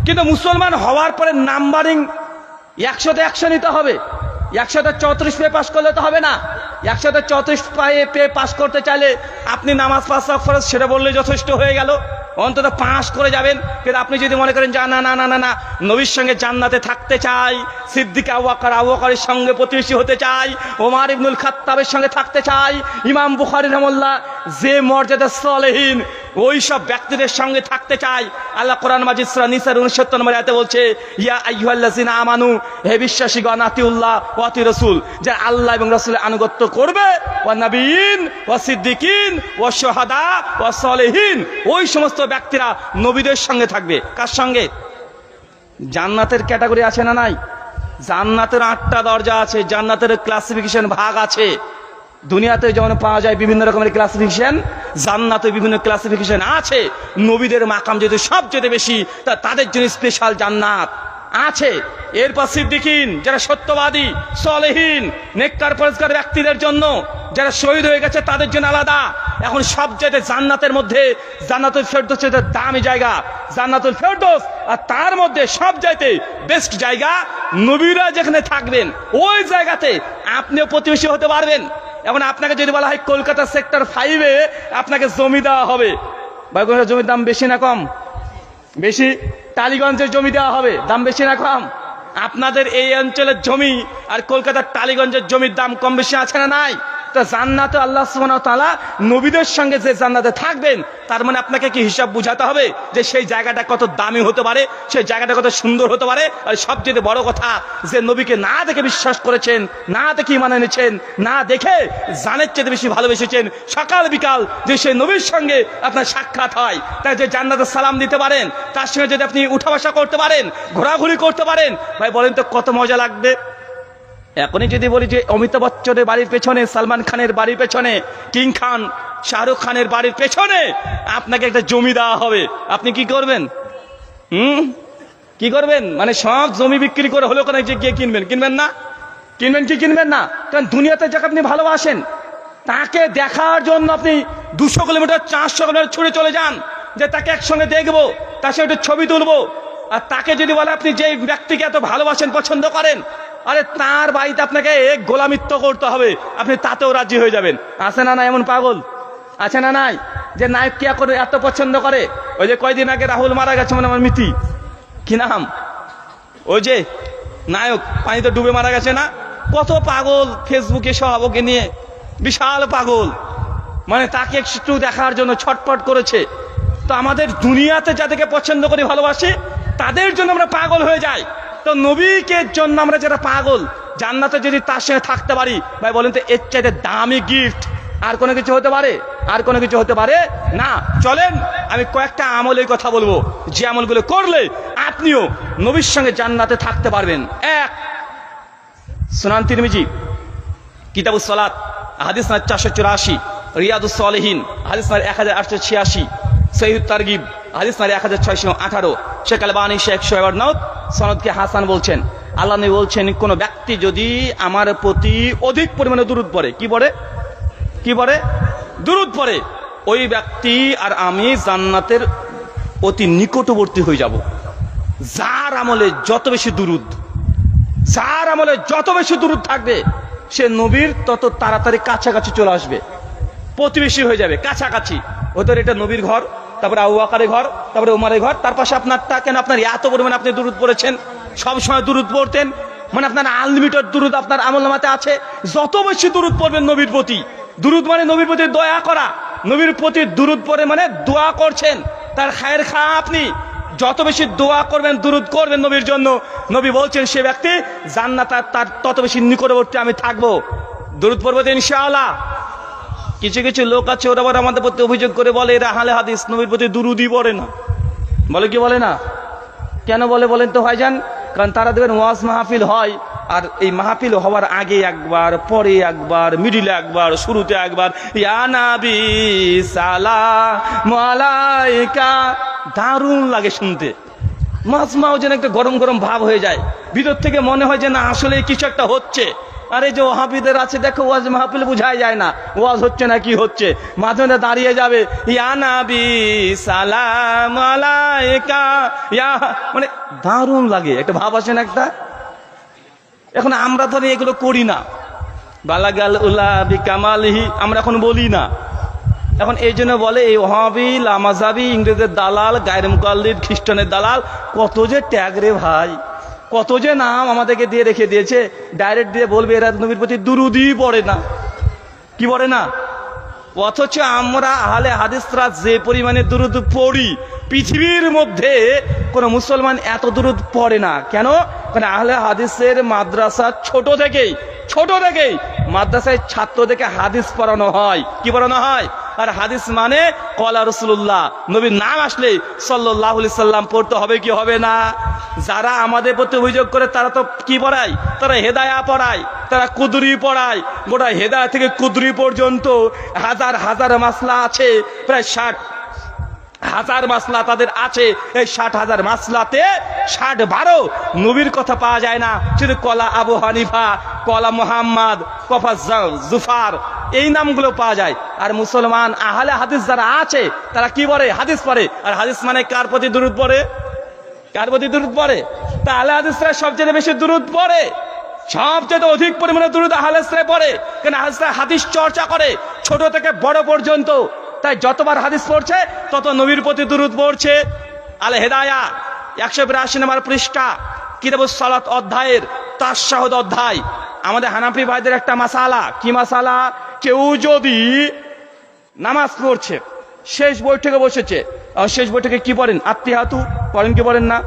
কিন্তু মুসলমান হওয়ার পরে নাম্বারিং 100তে 100 নিতে হবে। 134 পেয়ে পাশ করলে তো হবে না। 134 পেয়ে পাশ করতে চাইলে আপনি নামাজ 5 ওয়াক্ত ফরজ সেটা বললে যথেষ্ট হয়ে গেল, অন্তত পাশ করে যাবেন। কিন্তু আপনি যদি মনে করেন যে না না না না না, নবীর সঙ্গে জান্নাতে থাকতে চাই, সিদ্দিক আবু বকরের সঙ্গে প্রতিবেশী হতে চাই, ওমর ইবনুল খাত্তাবের সঙ্গে থাকতে চাই, ইমাম বুখারী রাহিমাহুল্লাহ যে মর্যাদা সলেহীন ওই সব ব্যক্তিদের সঙ্গে থাকতে চাই। আল্লাহ কোরআন মাজিদ সূরা নিসার 69 নম্বর আয়াতে বলছে, ইয়া আইয়ুহাল্লাযিনা আমানু, হে বিশ্বাসীগণ, আতিউল্লাহ ওয়া আতি রাসূল, যে আল্লাহ এবং রাসূলের আনুগত্য করবে, ওয়া নাবিয়িন ওয়া সিদ্দিকিন ওয়া শুহাদা ওয়া সলিহিন, ওই সমস্ত ব্যক্তিরা নবীদের সঙ্গে থাকবে। কার সঙ্গে? জান্নাতের ক্যাটাগরি আছে না নাই? জান্নাতের 8টা দরজা আছে, জান্নাতের ক্লাসিফিকেশন ভাগ আছে। দুনিয়াতে যেমন পাওয়া যায় বিভিন্ন রকমের ক্লাসিফিকেশন, জান্নাতে বিভিন্ন ক্লাসিফিকেশন আছে। নবীদের মাকাম যেহেতু সবচেয়ে বেশি, তা তাদের জন্য স্পেশাল জান্নাত আছে। এরপর সিদ্দিকিন, যারা সত্যবাদী, সলেহীন, নেককার পরেজগার ব্যক্তিদের জন্য, যারা শহীদ হয়ে গেছে তাদের জন্য আলাদা। এখন সবচেয়ে জান্নাতের মধ্যে জান্নাতুল ফেরদৌস হচ্ছে দামি জায়গা, জান্নাতুল ফেরদৌস, আর তার মধ্যে সবচাইতে বেস্ট জায়গা নবীরা যেখানে থাকবেন ওই জায়গাতে আপনিও প্রতিবেশী হতে পারবেন। এখন আপনাকে যদি বলা হয় কলকাতা সেক্টর 5-এ আপনাকে জমি দেওয়া হবে, ভাই জমির দাম বেশি না কম? বেশি। টালিগঞ্জের জমি দেওয়া হবে, দাম বেশি না কম? আপনাদের এই অঞ্চলের জমি আর কলকাতার টালিগঞ্জের জমির দাম কম বেশি আছে না নাই? তা জান্নাতে আল্লাহ সুবহানাহু ওয়া তাআলা নবীদের সঙ্গে যে জান্নাতে থাকবেন, তার মানে আপনাকে কি হিসাব বুঝাতে হবে যে সেই জায়গাটা কত দামি হতে পারে, সেই জায়গাটা কত সুন্দর হতে পারে। আর সবচেয়ে বড় কথা যে নবীকে না দেখে বিশ্বাস করেছেন, না দেখে ঈমান এনেছেন, না দেখে জানের চেয়ে বেশি ভালোবেসেছেন, সকাল বিকাল যে সেই নবীর সঙ্গে আপনার সাক্ষাৎ হয়, তাই যে জান্নাতে সালাম দিতে পারেন, তার সঙ্গে যদি আপনি উঠা বসা করতে পারেন, ঘোরাঘুরি করতে পারেন, ভাই বলেন তো কত মজা লাগবে। এখনই যদি বলি যে অমিতাভ বচ্চনের বাড়ির পেছনে, সালমান খানের বাড়ির পেছনে, কিং খান, শাহরুখ খানের বাড়ির পেছনে আপনাকে একটা জমি দেওয়া হবে, আপনি কি করবেন? কি করবেন? মানে সব জমি বিক্রি করে হলো কোন যে গিয়ে কিনবেন? কিনবেন না? কিনবেন কি কিনবেন না? কারণ দুনিয়াতে যাকে আপনি ভালোবাসেন তাকে দেখার জন্য আপনি 200 কিলোমিটার 400 কিলোমিটার ছুটে চলে যান যে তাকে একসঙ্গে দেখবো, তার সঙ্গে একটু ছবি তুলবো। আর তাকে যদি বলে আপনি যে ব্যক্তিকে এত ভালোবাসেন, পছন্দ করেন, আরে তার বাড়িতে আপনাকে গোলামিত্ব করতে হবে, আপনি তাতেও রাজি হয়ে যাবেন। আছে না না এমন পাগল? আছে না নাই? যে নায়ক কিয়া করে এত পছন্দ করে। ওই যে কয়দিন আগে রাহুল মারা গেছে, মানে আমার মিতি কি নাম, ওই যে নায়ক পানিতে ডুবে মারা গেছে না, কত পাগল ফেসবুকে সব ওকে নিয়ে, বিশাল পাগল, মানে তাকে একটু দেখার জন্য ছটপট করেছে। তো আমাদের দুনিয়াতে যাদেরকে পছন্দ করি ভালোবাসি তাদের জন্য আমরা পাগল হয়ে যাই। তো নবীকে জন্য আমরা যারা পাগল, জান্নাতে যদি তার সঙ্গে থাকতে পারি, ভাই বলেন তো এর চাইতে দামি গিফট আর কোনো কিছু হতে পারে? আর কোনো কিছু হতে পারে না। চলেন আমি কয়েকটা আমলের কথা বলবো, যে আমলগুলো করলে আপনিও নবীর সঙ্গে জান্নাতে থাকতে পারবেন। এক, সুনান তিরমিজি কিতাবুস সালাত হাদিস নাম্বার 484, রিয়াদুস সালিহিন হাদিস নাম্বার 1886, সহিহুত তারগিব হাদিস নাম্বার 1618, শেখ আলবানী শেখ শোয়েব নাউত সনদকে হাসান বলছেন। আল্লাহ নবী বলছেন, কোন ব্যক্তি যদি আমার প্রতি অধিক পরিমাণে দুরূদ পড়ে, কি পড়ে? কি পড়ে? দুরূদ পড়ে, ওই ব্যক্তি আর আমি জান্নাতের অতি নিকটবর্তী হয়ে যাব। যার আমলে যত বেশি দুরূদ, যার আমলে যত বেশি দুরূদ থাকবে, সে নবীর তত তাড়াতাড়ি কাছাকাছি চলে আসবে, প্রতিবেশী হয়ে যাবে, কাছাকাছি। ওদের এটা নবীর ঘর, তারপরে আবু বকরের ঘর, তারপরে উমরের ঘর, তার পাশে আপনারটা। কেন আপনার এত পরিমাণে আপনি দুরূদ পড়েছেন, সব সময় দুরূদ পড়তেন, মানে আপনার আনলিমিটেড দুরূদ আপনার আমলনামাতে আছে। যত বেশি দুরূদ পড়বেন নবীর প্রতি, দুরূদ মানে নবীর প্রতি দয়া করা, নবীর প্রতি দুরূদ পড়ে মানে দোয়া করছেন, তার খায়ের খা আপনি। যত বেশি দোয়া করবেন, দুরূদ করবেন নবীর জন্য, নবী বলছেন সে ব্যক্তি জান্নাত তার তত বেশি নিকটবর্তী আমি থাকবো। দুরূদ পড়বো তো ইনশাআল্লাহ। কিছু কিছু লোক আছে, ওরা আবার আমাদের প্রতি অভিযোগ করে বলে এরা আহলে হাদিস, নবীর প্রতি দুরূদই পড়ে না। বলে কি বলে না? কেন বলে বলেন তো ভাইজান? কারণ তারা দেখবেন ওয়াজ মাহফিল হয়, আর এই মাহফিল হওয়ার আগে একবার, পরে একবার, মিডিলে একবার, শুরুতে একবার ইয়া নবী সালাম আলাইকা, দারুণ লাগে শুনতে। মাজমাও যেন একটা গরম গরম ভাব হয়ে যায়, ভিতর থেকে মনে হয় যে না আসলে কিছু একটা হচ্ছে। আরে যে ওয়াহাবিদের আছে দেখো, ওয়াজ মাহফিল বুঝাই যায় না ওয়াজ হচ্ছে না কি হচ্ছে, মাঝে মাঝে দাঁড়িয়ে যাবে ইয়া নবী সালাম আলাইকা, ইয়া, মানে দারুণ লাগে, একটা ভাব আসে না একটা। এখন আমরা তো এগুলো করি না, বালাগাল উলা বিকামালিহি আমরা এখন বলি না। এখন এই জন্য বলে এই ওয়াহাবি, লামাজাবি, ইংরেজের দালাল, গায়রে মুকাল্লিদ, খ্রিস্টানের দালাল, কত যে ট্যাগ রে ভাই, কত যে নাম আমাদেরকে দিয়ে রেখে দিয়েছে। ডাইরেক্ট দিয়ে বলবে এরা নবীর প্রতি দুরূদই পড়ে না। কি পড়ে না? অথচ আমরা আহলে হাদিসরা যে পরিমাণে দুরূদ পড়ি, পৃথিবীর মধ্যে কোন মুসলমান এত দুরূদ পড়ে না। কেন? কারণ আহলে হাদিসের মাদ্রাসা ছোট থেকেই মাদ্রাসায় ছাত্রদেরকে হাদিস পড়ানো হয়। কি পড়ানো হয়? আর হাদিস মানে কলা রাসূলুল্লাহ, নবীর নাম আসলে সাল্লাল্লাহু আলাইহি সাল্লাম পড়তে হবে কি হবে না? যারা আমাদের প্রতি অভিযোগ করে তারা তো কি পড়ায়? তারা হেদায়া পড়ায়, তারা কুদরি পড়ায়। গোটা হেদায়া থেকে কুদরি পর্যন্ত হাজার হাজার মাসলা আছে, প্রায় 60,000 মাসলা তাদের আছে। এই 60,000 মাসলাতে 60-12 নবীর কথা পাওয়া যায় না, শুধু কলা আবু হানিফা, কলা মুহাম্মদ, কফা জুফার, এই নামগুলো পাওয়া যায়। আর মুসলমান আহলে হাদিস যারা আছে তারা কি পড়ে? হাদিস পড়ে। আর হাদিস মানে কার প্রতি দুরূদ পড়ে? কার প্রতি দুরূদ পড়ে? তা আহলে হাদিসরা সবচেয়ে বেশি দুরূদ পড়ে, সবচেয়ে অধিক পরিমাণে দুরূদ আহলে হাদিসরা পড়ে। কেন? আহলে হাদিস চর্চা করে ছোট থেকে বড় পর্যন্ত, তাই যতবার হাদিস পড়ছে তত নবীর প্রতি দুরূদ পড়ছে। আল হেদায়া 182 নম্বর পৃষ্ঠা, কিতাবুস সালাত অধ্যায়ের তাশাহুদ অধ্যায়। আমাদের হানাফি ভাইদের একটা মাসালা। কি মাসালা? কেউ যদি নামাজ পড়ছে, শেষ বৈঠকে বসেছে, শেষ বৈঠকে কি পড়েন? আত্তিহাতু পড়েন কি পড়েন না?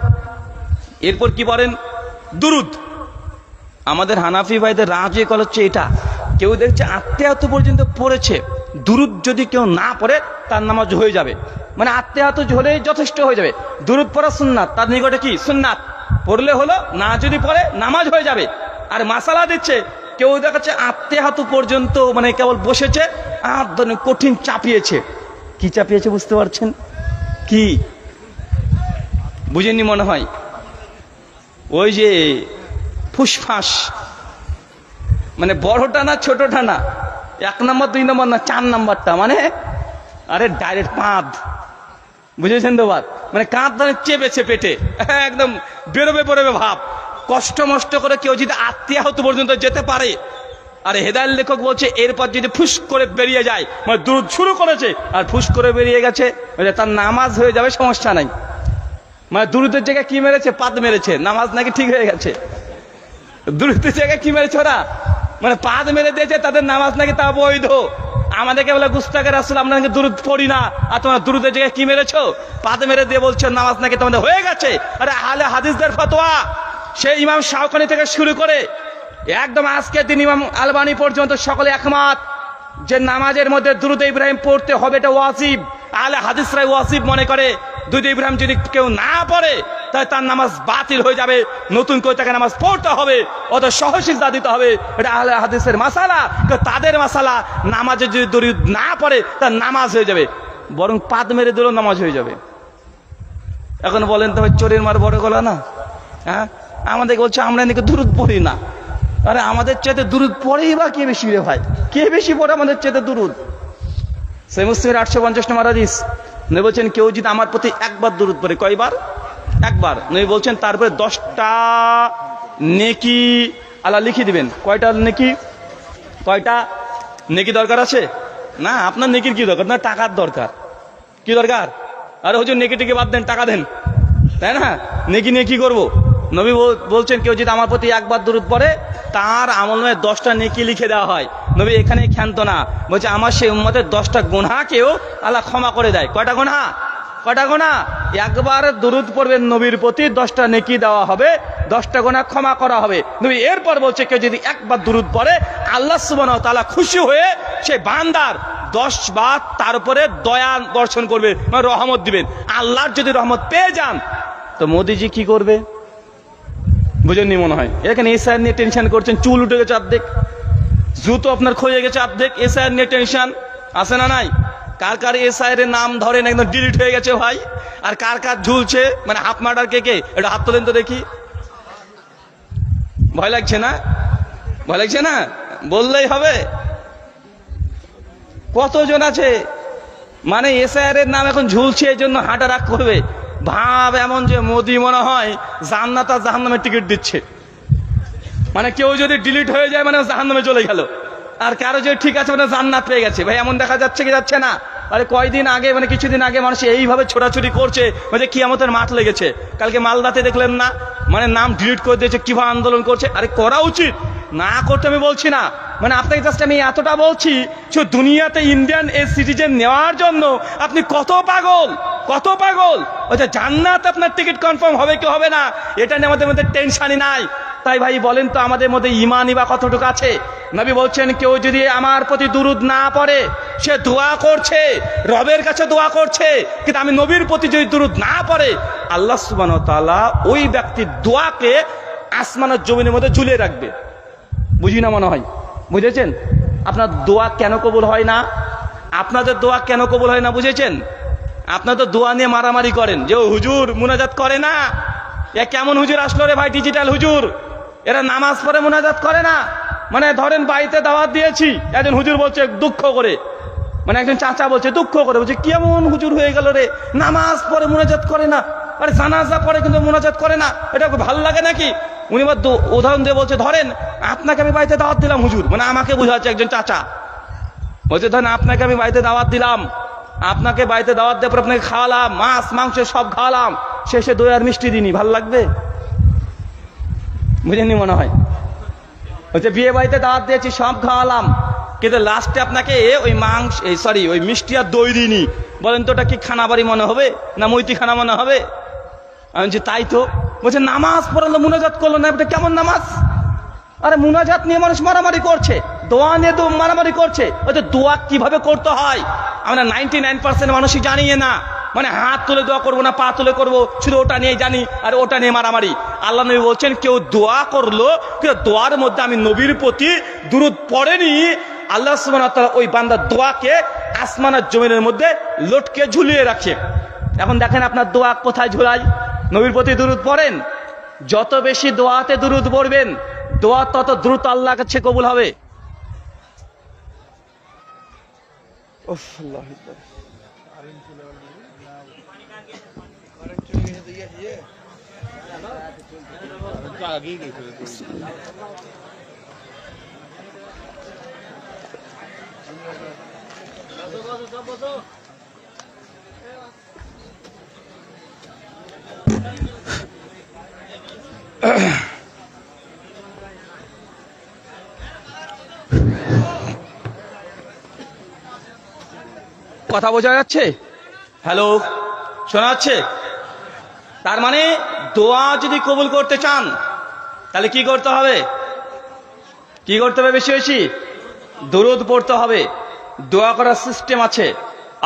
এরপর কি পড়েন? দুরূদ। আমাদের হানাফি ভাইদের রাজি কল হচ্ছে এটা, কেউ দেখছে আত্তিহাতু পর্যন্ত পড়েছে, দুরূদ যদি কেউ না পড়ে তার নামাজ হয়ে যাবে, মানে আত্তিহাতু হলেই যথেষ্ট হয়ে যাবে। দুরূদ পড়া সুন্নাত, তার নিকটে কি সুন্নাত, পড়লে হলো, না যদি পড়ে নামাজ হয়ে যাবে। আর মাসালা দিচ্ছে কেউ দেখাচ্ছে আত্তিহাতু পর্যন্ত মানে কেবল বসেছে, আর কঠিন চাপিয়েছে। কি চাপিয়েছে বুঝতে পারছেন? কি বুঝেননি মনে হয়? ওই যে ফুসফাস, মানে বড়টা না ছোটটা না, 1 নম্বর 2 নম্বর না 4 নম্বরটা, মানে আরে ডাইরেক্ট কাঁধ, বুঝেছেন তো? বাদ মানে কাঁধ ধরে চেপেছে পেটে, একদম বেরোবে ভাব, কষ্ট মষ্ট করে কেউ যদি আত্মীয়াহত পর্যন্ত যেতে পারে, আর হেদায়েত লেখক বলছে এরপর যদি ফুস করে বেরিয়ে যায়, মানে দুরূদ শুরু করেছে আর ফুস করে বেরিয়ে গেছে, তার নামাজ হয়ে যাবে, সমস্যা নাই। মানে দুরূদের জায়গায় কি মেরেছে? পাদ মেরেছে, নামাজ নাকি ঠিক হয়ে গেছে। দুরূদের জায়গায় কি মেরেছে ওরা? মানে পাদ মেরে দিয়েছে, তাদের নামাজ নাকি তা বৈধ। আমাদেরকে বলে গুস্তাখে রাসূল, আমরা নাকি দুরূদ পড়ি না, আর তোমরা দুরূদের জায়গায় কি মেরেছো? পাদ মেরে দিয়ে বলছো নামাজ নাকি তোমাদের হয়ে গেছে। আরে আহলে হাদিসদের ফতোয়া, সেই ইমাম শাওকানি থেকে শুরু করে একদম আজকের দিন ইমাম আলবানী পর্যন্ত সকলে একমত যে নামাজের মধ্যে দুরূদ ইব্রাহিম পড়তে হবে, এটা ওয়াজিব। আহলে হাদিসরা ওয়াজিব মনে করে। দুরূদ ইব্রাহিম যদি কেউ না পড়ে তাহলে তার নামাজ বাতিল হয়ে যাবে, নতুন করে তাকে নামাজ পড়তে হবে, অত সহসিজদা দিতে হবে। এটা আহলে হাদিসের মাসালা। তাদের মাসালা, নামাজে যদি দুরূদ না পড়ে তার নামাজ হয়ে যাবে, বরং পাদ মেরে দিলেও নামাজ হয়ে যাবে। এখন বলেন তো ভাই, চোরের মার বড় গলা না? হ্যাঁ, আমাদেরকে বলছে আমরা নাকি দুরূদ পড়ি না। আরে আমাদের চাইতে দুরূদ পড়েই বা কে বেশি রে ভাই? কে বেশি পড়ে আমাদের চাইতে দুরূদ? সহিহ মুসলিমের 850 নম্বর হাদিস, নবী বলছেন কেউ যদি আমার প্রতি একবার দুরূদ পড়ে, কয়বার? একবার। নবী বলছেন তারপরে 10টা নেকি আল্লাহ লিখে দিবেন। কয়টা নেকি? কয়টা নেকি দরকার আছে? না, আপনার নেকির কি দরকার? না, টাকার দরকার। কি দরকার? আরে হুজুর নেকি টেকে বাদ দেন, টাকা দেন, তাই না? নেকি নিয়ে কি করবো? নবী বলছেন কেউ যদি আমার প্রতি একবার দুরূদ পড়ে তার আমলনামায় 10টা নেকি লিখে দেওয়া হয়। নবী এখানে ক্ষান্ত না, বলছে আমার সেই উম্মতের 10টা গুনাহকেও আল্লাহ ক্ষমা করে দেয়। কয়টা গুনাহ? কয়টা গুনাহ? একবার দুরূদ পড়বেন নবীর প্রতি 10টা নেকি দেওয়া হবে, 10টা গুনাহ ক্ষমা করা হবে। নবী এরপর বলছে কেউ যদি একবার দুরূদ পড়ে আল্লাহ সুবহানাহু ওয়া তাআলা খুশি হয়ে সেই বান্দার 10 বার তার উপরে দয়া বর্ষণ করবে, মানে রহমত দিবেন। আল্লাহর যদি রহমত পেয়ে যান তো মোদিজি কি করবে বুঝেননি মনে হয়। এখানে এসআইআর নিয়ে টেনশন করছেন, চুল উঠে গেছে অর্ধেক, জুতো আপনার ক্ষয়ে গেছে অর্ধেক, এসআইআর নিয়ে টেনশন আছে না নাই? কার কার এসআইআর এর নাম ধরেন একদম ডিলিট হয়ে গেছে ভাই, আর কার কার ঝুলছে, মানে হাফ মার্ডার কে কে? এটা হাত তোলেন তো দেখি। ভয় লাগছে না? ভয় লাগছে না? বললেই হবে। কতজন আছে মানে এসআইআর এর নাম এখন ঝুলছে, এই জন্য হাঁটা রাগ করবে। ভাব এমন যে মোদি মনে হয় জান্নাত আর জাহান্নামের টিকিট দিচ্ছে। মানে কেউ যদি ডিলিট হয়ে যায় মানে জাহান্নামে চলে গেল, আর কারো যদি ঠিক আছে মানে জান্নাত পেয়ে গেছে। ভাই এমন দেখা যাচ্ছে কি যাচ্ছে না? আরে কয়দিন আগে, মানে কিছুদিন আগে মানুষ এইভাবে ছোটাছুটি করছে মানে কিয়ামতের মাঠ লেগেছে। কালকে মালদাতে দেখলেন না, মানে নাম ডিলিট করে দিয়েছে, কিভাবে আন্দোলন করছে। আরে করা উচিত, না করতে আমি বলছি না, মানে আপনাকে জাস্ট আমি এতটা বলছি যে দুনিয়াতে ইন্ডিয়ান সিটিজেন নেওয়ার জন্য আপনি কত পাগল, কত পাগল। আচ্ছা জান্নাত আপনার টিকিট কনফার্ম হবে কি হবে না এটা নিয়ে আমাদের মধ্যে টেনশনই নাই। তাই ভাই বলেন তো আমাদের মধ্যে ঈমানই বা কতটুকু আছে? নবী বলছেন কেউ যদি আমার প্রতি দুরূদ না পড়ে সে দোয়া করছে, রবের কাছে দোয়া করছে, কিন্তু আমি নবীর প্রতি যদি দুরূদ না পড়ে আল্লাহ সুবহানাহু ওয়া তাআলা ওই ব্যক্তির দোয়াকে আসমানের জমিনের মধ্যে ঝুলিয়ে রাখবে। বুঝি না মনে হয়? বুঝেছেন? আপনার দোয়া কেন কবুল হয় না? আপনাদের দোয়া কেন কবুল হয় না বুঝেছেন? আপনার তো দোয়া নিয়ে মারামারি করেন যে ও হুজুর মুনাজাত করে না। এ কেমন হুজুর আসলো রে ভাই, ডিজিটাল হুজুর, এরা নামাজ পড়ে মুনাজাত করে না। মানে ধরেন বাড়িতে দাওয়াত দিয়েছি, একজন হুজুর বলছে দুঃখ করে, মানে একজন চাচা বলছে দুঃখ করে, বলছে কেমন হুজুর হয়ে গেল রে, নামাজ পড়ে মুনাজাত করে না, আরে জানাজা পড়ে কিন্তু মুনাজাত করে না, এটা ভালো লাগে নাকি? উনি উদাহরণ দিয়ে বলছে ধরেন আপনাকে আমি বাড়িতে দাওয়াত দিলাম হুজুর, মানে আমাকে বোঝাচ্ছে একজন চাচা, বলছে ধরেন আপনাকে আমি বাড়িতে দাওয়াত দিলাম, আপনাকে বাড়িতে দাওয়াত দেওয়ার পর আপনাকে খাওয়ালাম, মাছ মাংস সব খাওয়ালাম, শেষে দই আর মিষ্টি দিনই, ভাল লাগবে? বুঝেননি মনে হয়? বলছে বিয়ে বাড়িতে দাওয়াত দিয়েছি, সব খাওয়ালাম, কিন্তু লাস্টে আপনাকে ওই মাংস ওই মিষ্টি আর দই দিইনি, বলেন তো ওটা কি খানা বাড়ি মনে হবে না মৈতি খানা মনে হবে? আমি বলছি তাই তো। বলছে নামাজ পড়ালো মুনাজাত করলো না, এটা কেমন নামাজ? আরে মুনাজাত নিয়ে মানুষ মারামারি করছে, দোয়া নিয়ে তো মারামারি করছে। ওই তো দোয়া কিভাবে করতে হয় আমরা 99% মানুষই জানি না। মানে হাত তুলে দোয়া করবো না পা তুলে করবো, শুধু ওটা নিয়ে জানি, আর ওটা নিয়ে মারামারি। আল্লাহ নবী বলছেন কেউ দোয়া করলো, কেউ দোয়ার মধ্যে আমি নবীর প্রতি দুরূদ পড়েনি, আল্লাহ সুবহানাহু ওয়া তাআলা ওই বান্দার দোয়াকে আসমান আর জমিনের মধ্যে লটকে ঝুলিয়ে রাখে। এখন দেখেন আপনার দোয়া কোথায় ঝুলায়? নবীর প্রতি দুরূদ পড়েন, যত বেশি দোয়াতে দুরূদ পড়বেন দোয়া তত দ্রুত আল্লাহর কাছে কবুল হবে। কথা বোঝা যাচ্ছে? হ্যালো, শোনা যাচ্ছে? তার মানে দোয়া যদি কবুল করতে চান তাহলে কি করতে হবে? কি করতে হবে? বেশি বেশি দরুদ পড়তে হবে। দোয়া করার সিস্টেম আছে।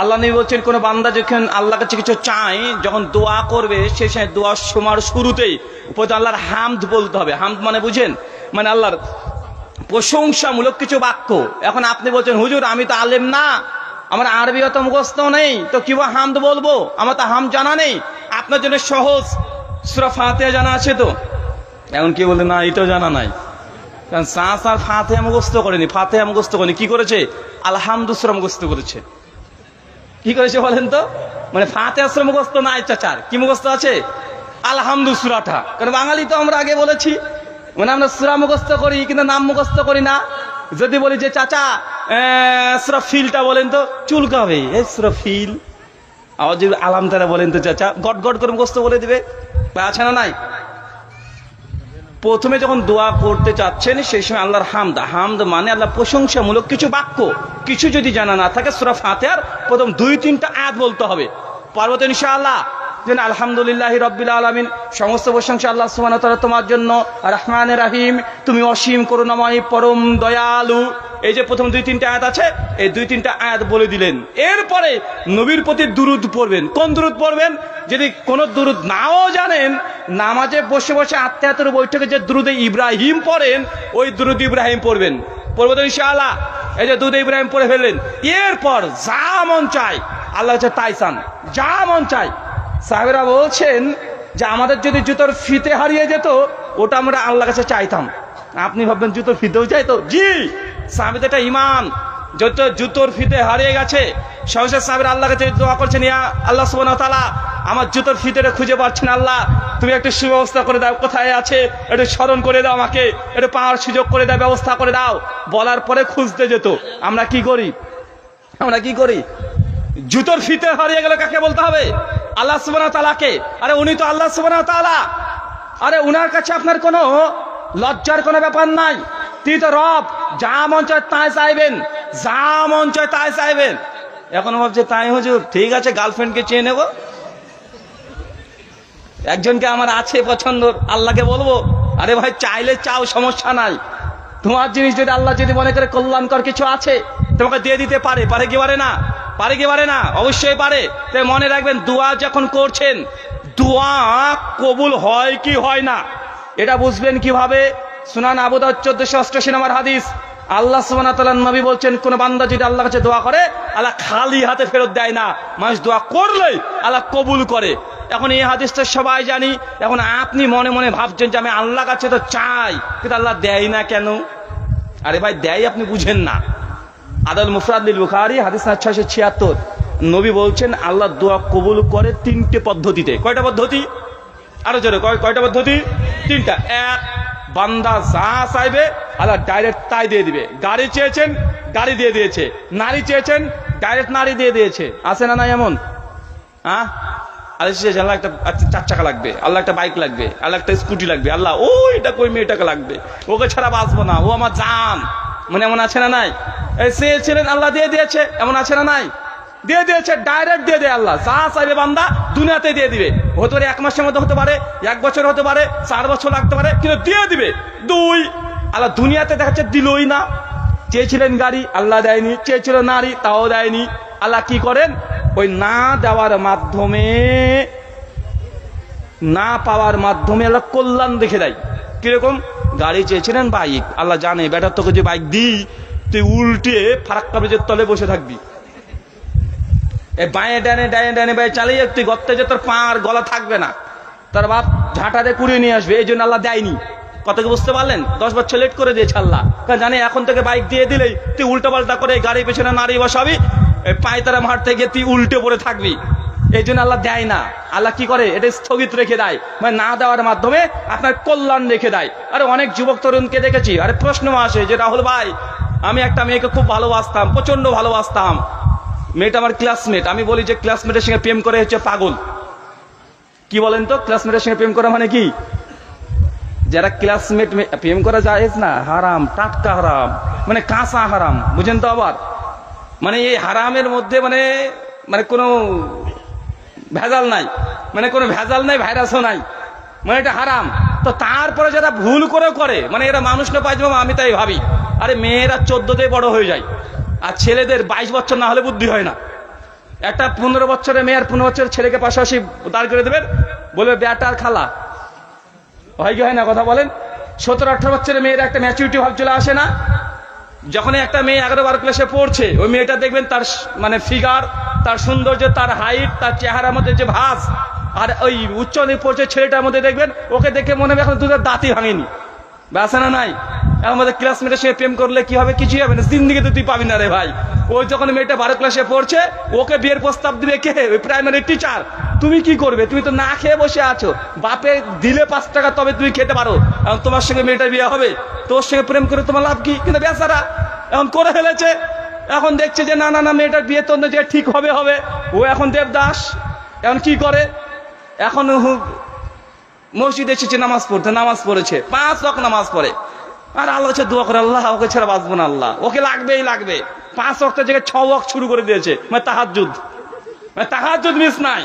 আল্লাহ নবী বলছেন, কোন বান্দা যখন আল্লাহর কাছে কিছু চায়, যখন দোয়া করবে সেই সময় দোয়ার সময়ের শুরুতেই উপর আল্লাহর হামদ বলতে হবে। হামদ মানে বুঝেন? মানে আল্লাহর প্রশংসামূলক কিছু বাক্য। এখন আপনি বলছেন, হুজুর আমি তো আলেম না, আমার আরবি অত মুখস্থ নেই, তো কিভাবে হামদ বলবো? আমার তো হামদ জানা নেই। আপনার জন্য সহজ, সূরা ফাতিহা জানা আছে তো? এখন কি বলে না এটাও জানা নাই, কারণ আর ফাতিহা মুখস্থ করেনি। ফাতিহা মুখস্থ করেনি, কি করেছে? আলহামদু সূরা মুখস্থ করেছে। কি করেছে বলেন তো? মানে ফাতিহা সূরা মুখস্থ নাই চাচার, কি মুখস্থ আছে? আলহামদু সূরাটা। কারণ বাঙালি তো আমরা আগে বলেছি, মানে আমরা সূরা মুখস্থ করি কিন্তু নাম মুখস্থ করি না। যদি বলি যে চাচা সূরা ফিলটা বলেন তো, চুলকাবে, এই সূরা ফিল। আবার যদি আলাম তারা বলেন তো চাচা, গট গট করে মুখস্থ বলে দিবে। আছে না নাই? প্রথমে যখন দোয়া করতে চাচ্ছেন সেই সময় আল্লাহর হামদ, হামদ মানে আল্লাহ প্রশংসামূলক কিছু বাক্য, কিছু যদি জানা না থাকে সূরা ফাতিহার প্রথম 2-3টা আয়াত বলতে হবে। পারবো তো ইনশাআল্লাহ? যেন আলহামদুলিল্লাহি রাব্বিল আলামিন, সমস্ত প্রশংসা আল্লাহ সুবহানাহু ওয়া তাআলা তোমার জন্য, রহমানির রহিম, তুমি অসীম করুণাময় পরম দয়ালু। এই যে প্রথম 2-3টা আয়াত আছে, এই 2-3টা আয়াত বলে দিলেন। এরপরে নবীর প্রতি দুরূদ পড়বেন। কোন দুরূদ পড়বেন? যদি কোন দুরূদ নাও জানেন, নামাজে বসে বসে আত্মীয়তার বৈঠকে যে দুরূদে ইব্রাহিম পড়েন, ওই দুরূদ ইব্রাহিম পড়বেন। পড়বো তো ইনশাআল্লাহ? এই যে দুরূদ ইব্রাহিম পড়ে ফেললেন, এরপর যা মন চায় আল্লাহ হচ্ছে তাই চান, যা মন চায়। সাহেবরা বলছেন যে আমাদের যদি জুতোর ফিতে হারিয়ে যেত, ওটা আমরা আল্লাহর কাছে চাইতাম। আপনি ভাববেন জুতোর ফিতেও চাইতো? জি, সাহাবীদের এটা ইমান। যত জুতোর ফিতে হারিয়ে গেছে, সহসা সাহাবীরা আল্লাহর কাছে দোয়া করছেন, ইয়া আল্লাহ সুবহানাহু ওয়া তাআলা, আমার জুতোর ফিতেটা খুঁজে পাচ্ছেন, আল্লাহ তুমি একটু সুব্যবস্থা করে দাও, কোথায় আছে একটু স্মরণ করে দাও, আমাকে একটু পাওয়ার সুযোগ করে দাও, ব্যবস্থা করে দাও। বলার পরে খুঁজতে যেত। আমরা কি করি? আমরা কি করি? জুতোর ফিতে হারিয়ে গেল কাকে বলতে হবে? আল্লাহ সুবহানাহু ওয়া তাআলাকে। আরে উনি তো আল্লাহ সুবহানাহু ওয়া তাআলা। আরে উনার কাছে আপনার কোনো লজ্জার কোনো ব্যাপার নাই। তিনি তো রব, যা মন চায় তাই চাইবেন, যা মন চায় তাই চাইবেন। এখন ভাবছে তাই হুজুর, ঠিক আছে গার্লফ্রেন্ডকে চেয়ে নেব। একজনকে আমার আছে পছন্দ, আল্লাহকে বলবো, আরে ভাই চাইলে চাও, সমস্যা নাই। তোমার জিনিস যদি আল্লাহ যদি মনে করে কল্যাণকর কিছু আছে, তোমাকে দিয়ে দিতে পারে। পারে কি পারে না? পারে কি পারে না? অবশ্যই পারে। তাই মনে রাখবেন, দোয়া যখন করছেন, দোয়া কবুল হয় কি হয় না এটা বুঝবেন কিভাবে? সুনান আবু দাউদ 1488 নম্বর হাদিস, আল্লাহ সুবহানাহু ওয়া তাআলার নবী বলছেন, কোন বান্দা যদি আল্লাহর কাছে দোয়া করে, আল্লাহ খালি হাতে ফেরত দেয় না। মানুষ দোয়া করলেই আল্লাহ কবুল করে। এখন এই হাদিসটা সবাই জানি। এখন আপনি মনে মনে ভাবছেন যে আমি আল্লাহর কাছে তো চাই, কিন্তু আল্লাহ দেয় না কেন? আরে ভাই দেয়, আপনি বুঝেন না। আদাল মুফরাদ লিল বুখারী হাদিস 676, নবী বলছেন আল্লাহ দোয়া কবুল করে 3টে পদ্ধতিতে। কয়টা পদ্ধতি? আরো জোরে, কয়টা পদ্ধতি? 3টা। এক, বান্দা যা চাইবে আল্লাহ ডাইরেক্ট তাই দিয়ে দিবে। গাড়ি চেয়েছেন, গাড়ি দিয়ে দিয়েছে। নারী চেয়েছেন, ডাইরেক্ট নারী দিয়ে দিয়েছে। আছে না নাই এমন? হ্যাঁ, আল্লাহ একটা 4 চাকা লাগবে, আল্লাহ একটা বাইক লাগবে, আল্লাহ একটা স্কুটি লাগবে, আল্লাহ ওইটা কই মেয়েটাকে লাগবে, ওকে ছাড়া বাঁচবো না, ও আমার জান। মানে এমন আছে না নাই? চেয়েছিলেন, আল্লাহ দিয়ে দিয়েছে। এমন আছে না নাই? দিয়ে দিয়েছে, ডাইরেক্ট দিয়ে দেয় আল্লাহ। যা চাইবে বান্দা দুনিয়াতে দিয়ে দিবে। হতে পারে 1 মাসের মধ্যে, হতে পারে 1 বছর, হতে পারে 4 বছর লাগতে পারে, কিন্তু দিয়ে দিবে। 2, আল্লাহ দুনিয়াতে দেখাচ্ছে দিলই না। চেয়েছিলেন গাড়ি, আল্লাহ দেয়নি। চেয়েছিল নারী, তাও দেয়নি। আল্লাহ কি করেন? ওই না দেওয়ার মাধ্যমে, না পাওয়ার মাধ্যমে আল্লাহ কল্যাণ দেখে দেয়। কিরকম? গাড়ি চেয়েছিলেন, বাইক, আল্লাহ জানে বেটার তোকে যে বাইক দিই, তুই উল্টে ফারাক্কা ব্রিজের তলে বসে থাকবি। এই বাঁয়ে ডানে ডানে ডানে বাঁয়ে চালিয়ে তুই গর্তে যে তোর পা আর গলা থাকবে না, তার বাপ ঝাঁটাতে কুড়িয়ে নিয়ে আসবে। এই জন্য আল্লাহ দেয়নি। কত কি বুঝতে পারলেন? 10 বছর লেট করে দিয়েছে আল্লাহ, কারণ জানে এখন থেকে বাইক দিয়ে দিলেই তুই উল্টো পাল্টা করে গাড়ির পেছনে নারী বসাবি, পায়তারা মারতে গিয়ে তুই উল্টে পড়ে থাকবি। এই জন্য আল্লাহ দেয় না। আল্লাহ কি করে, এটা স্থগিত রেখে দেয়, মানে না দেওয়ার মাধ্যমে আপনার কল্যাণ রেখে দেয়। আরে অনেক যুবক তরুণকে দেখেছি, আরে প্রশ্ন আসে যে রাহুল ভাই, আমি একটা মেয়েকে খুব ভালোবাসতাম, প্রচন্ড ভালোবাসতাম, মেয়েটা আমার ক্লাসমেট। আমি বলি যে ক্লাসমেটের সঙ্গে প্রেম করে হচ্ছে পাগল। কি বলেন তো, ক্লাসমেটের সঙ্গে প্রেম করা মানে কি? যারা ক্লাসমেট প্রেম করা জায়েজ না, হারাম, টাটকা হারাম, মানে কাঁচা হারাম, বুঝেন তো? আবার মানে এই হারামের মধ্যে মানে মানে কোনো ভেজাল নাই, মানে কোনো ভেজাল নাই, ভাইরাসও নাই, মানে এটা হারাম। তো তারপরে যারা ভুল করে মানে এরা মানুষ না পাইছে, আমি তাই ভাবি। আরে মেয়েরা 14তে বড় হয়ে যায়, আর ছেলেদের 22 বছর না হলে বুদ্ধি হয় না। একটা 15 বছরের মেয়ে আর 15 বছরের ছেলেকে পাশাপাশি দাঁড় করে দেবেন, বলবে বেটার খালা, হয় কি হয় না? কথা বলেন। 17-18 বছরের মেয়ের একটা ম্যাচুরিটি ভাব চলে আসে না? যখন একটা মেয়ে 11-12 ক্লাসে পড়ছে, ওই মেয়েটা দেখবেন তার মানে ফিগার, তার সৌন্দর্য, তার হাইট, তার চেহারার মধ্যে যে ভাঁজ, আর ওই উচ্চ পড়ছে ছেলেটার মধ্যে দেখবেন ওকে দেখে মনে হবে এখন দুধের দাঁতই ভাঙেনি। বেসা না নাই? আমাদের ক্লাসমেটের সঙ্গে প্রেম করলে কি হবে? কিছুই হবে না, জিন্দিগিতে তুই পাবি না রে ভাই। ওই যখন মেয়েটা 12 ক্লাসে পড়ছে, ওকে বিয়ের প্রস্তাব দিবে কে? ওই প্রাইমারি টিচার। তুমি কি করবে? তুমি তো না খেয়ে বসে আছো, বাপে দিলে 5 টাকা তবে তুমি খেতে পারো। এখন তোমার সঙ্গে মেয়েটার বিয়ে হবে, তোর সঙ্গে প্রেম করে তোমার লাভ কি? কিন্তু বেচারা এখন করে ফেলেছে, এখন দেখছে যে না না না মেয়েটার বিয়ে তো যে ঠিক হবে। ও এখন দেবদাস। এখন কি করে? এখন মসজিদে এসেছে নামাজ পড়তে, নামাজ পড়েছে, 5 ওয়াক্ত নামাজ পড়ে, আর আল্লাহ হচ্ছে দোয়া করে, আল্লাহ ওকে ছাড়া বাঁচবো না, আল্লাহ ওকে লাগবেই লাগবে। 5 ওয়াক্তের জায়গায় 6 ওয়াক্ত শুরু করে দিয়েছে, মানে তাহাজ্জুদ মিস নাই,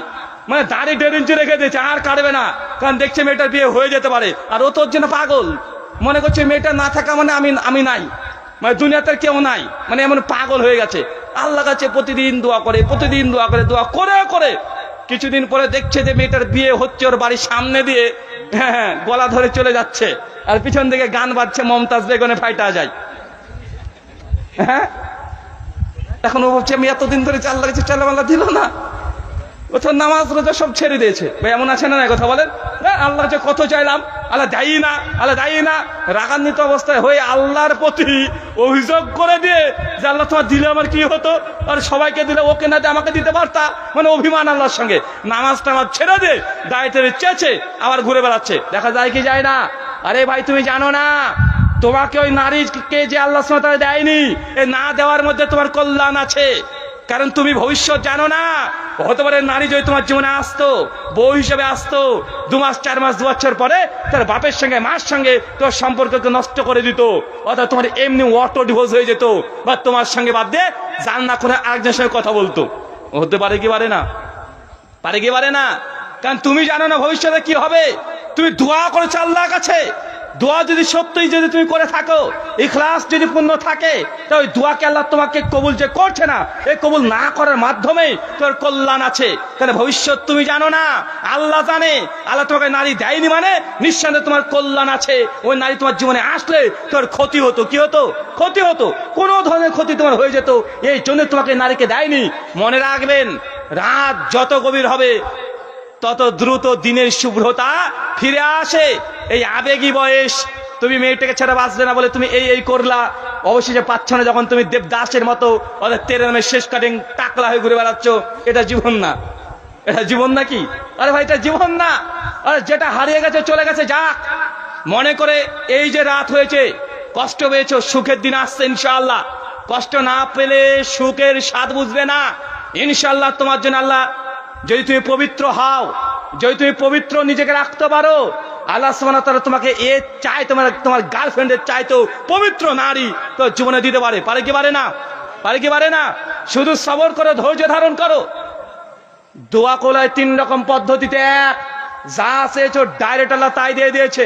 মানে দাড়ি 1.5 ইঞ্চি রেখে দিয়েছে, আর কাটবে না, কারণ দেখছে মেয়েটার বিয়ে হয়ে যেতে পারে। আর ও তোর জন্য পাগল, মনে করছে মেয়েটা না থাকা মানে আমি নাই, মানে দুনিয়াতে কেউ নাই, মানে এমন পাগল হয়ে গেছে। আল্লাহ কাছে প্রতিদিন দোয়া করে, দোয়া করে কিছুদিন পরে দেখছে যে মেয়েটার বিয়ে হচ্ছে ওর বাড়ির সামনে দিয়ে, হ্যাঁ গলা ধরে চলে যাচ্ছে, আর পিছন দিকে গান বাজছে, মমতাজ বেগনে ফাইটা যায়। হ্যাঁ, এখন ও ভাবছে আমি এতদিন ধরে আল্লাহ কাছে চালামাল্লা দিল না, ও তো নামাজ রোজা সব ছেড়ে দিয়েছে। ভাই এমন আছে না? কথা বলেন। আল্লাহ কাছে কত চাইলাম, আল্লাহ দেয় না। রাগান্বিত অবস্থায় হয়ে আল্লাহর প্রতি অভিযোগ করে দিয়ে যে আল্লাহ তোমার দিলে আমার কি হতো, আর সবাইকে দিলে ওকে না দিয়ে আমাকে দিতে পারতা, মানে অভিমান আল্লাহর সঙ্গে। নামাজ ছেড়ে দিয়ে দায়িত্বে চেয়েছে, আবার ঘুরে বেড়াচ্ছে। দেখা যায় কি যায় না? আরে ভাই তুমি জানো না, তোমাকে ওই নারীকে যে আল্লাহ সুবহানাহু ওয়া তাআলা দেয়নি, এ না দেওয়ার মধ্যে তোমার কল্যাণ আছে। কারণ তুমি ভবিষ্যৎ জানো না, হতে পারে নারী যদি তোমার জীবনে আসতো, বউ হিসেবে আসতো, 2 মাস 4 মাস 2 বছর পরে তার বাপের সঙ্গে মার সঙ্গে তোমার সম্পর্ককে নষ্ট করে দিত, অর্থাৎ তোমার এমনি অটো ডিভোর্স হয়ে যেত, বা তোমার সঙ্গে বাদ দিয়ে জান্নাত করে আরেকজনের সঙ্গে কথা বলতো। হতে পারে কি পারে না? পারে না। কারণ তুমি জানো না ভবিষ্যতে কি হবে। তুমি দোয়া করেছো আল্লাহর কাছে, দোয়া যদি সত্যই যদি তুমি করে থাকো, ইখলাস যদি পূর্ণ থাকে, তো ওই দোয়াকে আল্লাহ তোমাকে কবুল যে করছে না, এই কবুল না করার মাধ্যমে তোর কল্যাণ আছে। কারণ ভবিষ্যৎ তুমি জানো না, আল্লাহ জানে। আল্লাহ তোমাকে নারী দেয়নি মানে নিঃসন্দেহে তোমার কল্যাণ আছে। ওই নারী তোমার জীবনে আসলে তোর ক্ষতি হতো। কি হতো? ক্ষতি হতো, কোনো ধরনের ক্ষতি তোমার হয়ে যেত। এই জন্য তোমাকে নারীকে দেয়নি। মনে রাখবেন, রাত যত গভীর হবে তত দ্রুত দিনের শুভ্রতা ফিরে আসে। এই আবেগী বয়স, তুমি মেয়েটাকে ছাড়া বাঁচবে না বলে তুমি এই করলা, অবশেষে পাচ্ছ না যখন তুমি দেবদাসের মতো ওদের তেরের শেষ কাটিং টাকলা হয়ে ঘুরে বেড়াচ্ছ। এটা জীবন না, এটা জীবন নাকি? আরে ভাই এটা জীবন না। আরে যেটা হারিয়ে গেছে চলে গেছে, যাক। মনে করে এই যে রাত হয়েছে, কষ্ট পেয়েছো, সুখের দিন আসছে ইনশাআল্লাহ। কষ্ট না পেলে সুখের স্বাদ বুঝবে না ইনশাআল্লাহ। তোমার জন্য আল্লাহ, যদি তুমি পবিত্র হও, যদি তুমি পবিত্র নিজেকে রাখতে পারো, আল্লাহ সুবহানাহু ওয়া তাআলা তোমাকে চাই, তোমার গার্লফ্রেন্ডের চাইতো পবিত্র নারী তো জীবনে দিতে পারে। পারে কি পারে না? শুধু সবর করো, ধৈর্য ধারণ করো। দোয়া কলায় 3 রকম পদ্ধতিতে। 1, যা চেয়েছো ডাইরেক্ট আল্লাহ তাই দিয়ে দিয়েছে।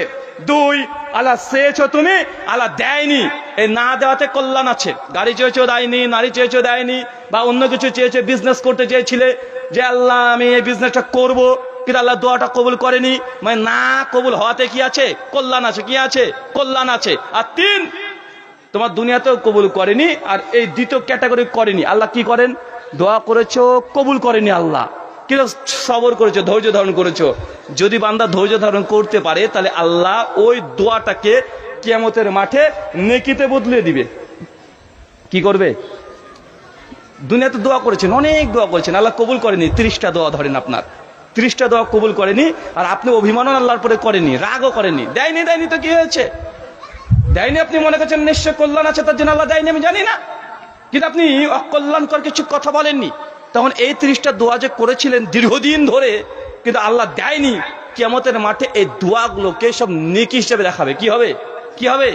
2, আল্লাহ চেয়েছো তুমি, আল্লাহ দেয়নি, এই না দেওয়াতে কল্যাণ আছে। গাড়ি চেয়েছো দেয়নি, নারী চেয়েছো দেয়নি, বা অন্য কিছু চেয়েছো, বিজনেস করতে চেয়েছিলে যে আল্লাহ আমি এই বিজনেসটা করব, কিন্তু আল্লাহ দোয়াটা কবুল করেনি, মানে না কবুল হওয়াতে কি আছে? কল্যাণ আছে। কি আছে? কল্যাণ আছে। আর 3, তোমার দুনিয়াতেও কবুল করেনি, আর এই দ্বিতীয় ক্যাটাগরি করেনি। আল্লাহ কি করেন? দোয়া করেছো, কবুল করেনি আল্লাহ, কিন্তু সবর করেছো, ধৈর্য ধারণ করেছো। যদি বান্দা ধৈর্য ধারণ করতে পারে, তাহলে আল্লাহ ওই দোয়াটাকে কিয়ামতের মাঠে নেকিতে বদলে দিবে। কি করবে? দুনিয়াতে দোয়া করেছেন, অনেক দোয়া করেছেন, আল্লাহ কবুল করেনি। 30টা দোয়া ধরেন আপনার, 30টা দোয়া কবুল করেনি। আর আপনি অভিমানও আল্লাহর পরে করেনি, রাগও করেনি। দেয়নি তো কি হয়েছে? দেয়নি, আপনি মনে করছেন নিশ্চয় কল্যাণ আছে তার জন্য আল্লাহ দেয়নি, আমি জানি না। কিন্তু আপনি অকল্যাণকর কিছু কথা বলেননি। তখন এই 30টা দোয়া যে করেছিলেন দীর্ঘদিন ধরে, কিন্তু আল্লাহ দেয়নি, কিয়ামতের মাঠে এই দোয়াগুলোকে সব নেকি হিসেবে দেখাবে। কি হবে? কি হবে?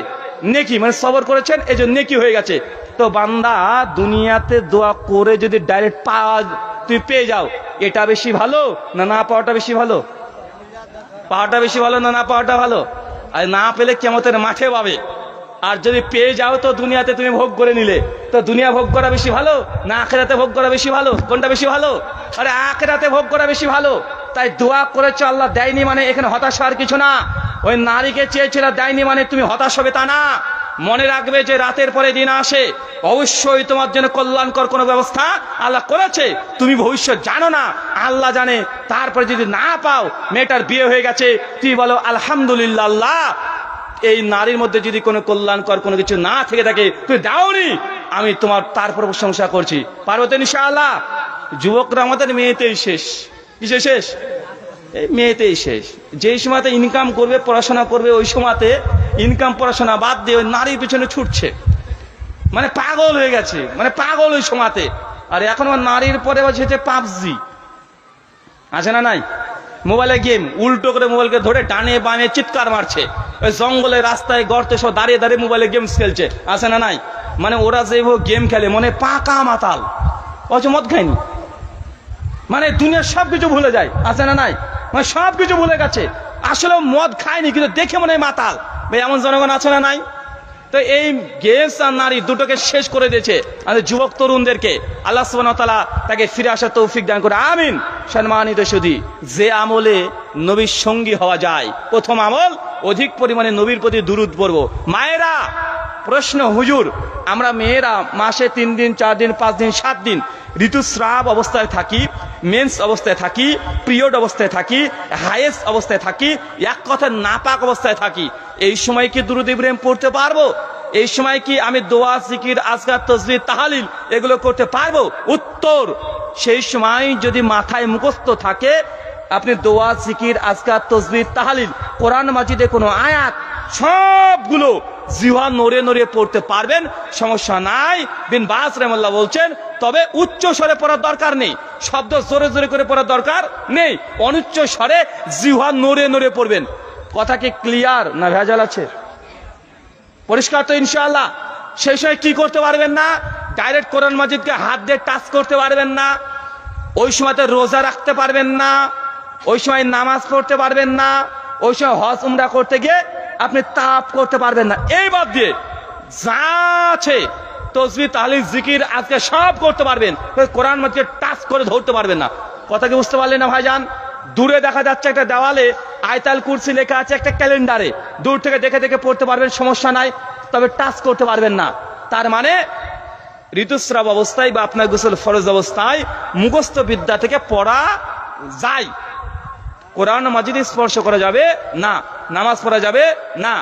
নেকি, মানে সবর করেছেন এই জন্য নেকি হয়ে গেছে। তো বান্দা দুনিয়াতে দোয়া করে যদি ডাইরেক্ট তুই পেয়ে যাও, এটা বেশি ভালো না না পাওয়াটা বেশি ভালো? পাওয়াটা বেশি ভালো না না পাওয়াটা ভালো? আর না পেলে কিয়ামতের মাঠে পাবে। আর যদি পেয়ে যাও তো দুনিয়াতে তুমি ভোগ করে নিলে, তো দুনিয়া ভোগ করা বেশি ভালো না আখিরাতে ভোগ করা বেশি ভালো? কোনটা বেশি ভালো? আরে আখিরাতে ভোগ করা বেশি ভালো। তাই দোয়া করেছো, আল্লাহ দেয়নি মানে এখানে হতাশ হওয়ার কিছু না। ওই নারীকে চেয়েছিল, দেয়নি মানে তুমি হতাশ হবে তা না। মনে রাখবে যে রাতের পরে দিন আসে, অবশ্যই তোমার জন্য কল্যাণকর কোনো ব্যবস্থা আল্লাহ করেছে। তুমি ভবিষ্যৎ জানো না, আল্লাহ জানে। তারপরে যদি না পাও, মেয়েটার বিয়ে হয়ে গেছে, তুই বলো আলহামদুলিল্লাহ, আল্লাহ এই নারীর মধ্যে যদি কোনো কল্যাণকর কোনো কিছু না থেকে থাকে, তুই দাওনি, আমি তোমার তারপর প্রশংসা করছি। পারবো তো ইনশাআল্লাহ? যুবকরা আমাদের মেয়েতেই শেষ। কিসে শেষ? এই মেয়েতেই শেষ। যেই সময়তে ইনকাম করবে, পড়াশোনা করবে, ওই সময়তে ইনকাম পড়াশোনা বাদ দিয়ে ওই নারীর পিছনে ছুটছে, মানে পাগল হয়ে গেছে, মানে পাগল ওই সময়তে। আর এখন নারীর পরে হচ্ছে পাবজি, আছে না নাই? মোবাইলে গেম, উল্টো করে মোবাইলকে ধরে ডানে বামে চিৎকার মারছে, ওই জঙ্গলে রাস্তায় গর্তে সব দাঁড়িয়ে দাঁড়িয়ে মোবাইলে গেমস খেলছে, আছে না নাই? মানে ওরা যে গেম খেলে মনে পাকা মাতাল, অথচ মদ খায়নি, মানে দুনিয়ার সবকিছু ভুলে যায়, আছে না নাই? মানে সবকিছু ভুলে গেছে, আসলে মদ খায়নি কিন্তু দেখে মনে হয় মাতাল। ভাই এমন জনগণ আছে না নাই? তো এই গেমস আর নারী দুটোকে শেষ করে দিয়েছে আমাদের যুবক তরুণদেরকে। আল্লাহ সুবহানাহু ওয়া তাআলা তাকে ফিরে আসার তৌফিক দান করে, আমিন। সম্মানিত সুধী, যে আমলে নবীর সঙ্গী হওয়া যায়, প্রথম আমল অধিক পরিমাণে নবীর প্রতি দুরূদ পড়ব। মায়েরা প্রশ্ন, হুজুর আমরা মেয়েরা মাসে 3 দিন 4 দিন 5 দিন 7 দিন ঋতুস্রাব অবস্থায় থাকি, মেন্স অবস্থায় থাকি, পিরিয়ড অবস্থায় থাকি, হায়েস অবস্থায় থাকি, এক কথায় নাপাক অবস্থায় থাকি, এই সময় কি দুরূদ ইব্রাহিম পড়তে পারবো? এই সময় কি আমি দোয়া, জিকির, আজকার, তাসবিহ, তাহলিল এগুলো করতে পারবো? উত্তর, সেই সময় যদি মাথায় মুখস্থ থাকে, আপনি দোয়া, জিকির, আজকার, তাসবিহ, তাহলিল, কোরআন মাজিদে কোনো আয়াত সবগুলো জিহ্বা নড়ে নড়ে পড়তে পারবেন, সমস্যা নাই। বিন বাস রাহিমাহুল্লাহ বলছেন, তবে উচ্চ স্বরে পড়ার দরকার নেই, শব্দ জোরে জোরে করে পড়ার দরকার নেই, অনুচ্চ স্বরে জিহ্বা নড়ে নড়ে পড়বেন। কথা কি ক্লিয়ার না ভেজাল আছে? পরিষ্কার তো ইনশাআল্লাহ? সেই সময় কি করতে পারবেন না? ডাইরেক্ট কোরআন মাজিদকে হাত দিয়ে টাচ করতে পারবেন না, ওই সময়তে রোজা রাখতে পারবেন না, ওই সময় নামাজ পড়তে পারবেন না, ওই সময় হজ উমরা করতে গিয়ে আপনি তাপ করতে পারবেন না। এই বাদ দিয়ে যা আছে তাসবিহ, তাহলিল, জিকির আজকে সব করতে পারবেন, কোরআন মাজিদকে টাচ করে ধরতে পারবেন না। কথা কি বুঝতে পারলেন না ভাইজান? দূরে দেখা যাচ্ছে একটা দেওয়ালে আয়াতুল কুরসি লেখা আছে একটা ক্যালেন্ডারে, দূর থেকে দেখে দেখে পড়তে পারবেন, সমস্যা নাই, তবে টাচ করতে পারবেন না। তার মানে ঋতুস্রাব অবস্থায় বা আপনার গোসল ফরজ অবস্থায় মুখস্থ বিদ্যা থেকে পড়া যায়, কোরআন মাজিদ স্পর্শ করা যাবে না, নামাজ পড়া যাবে না,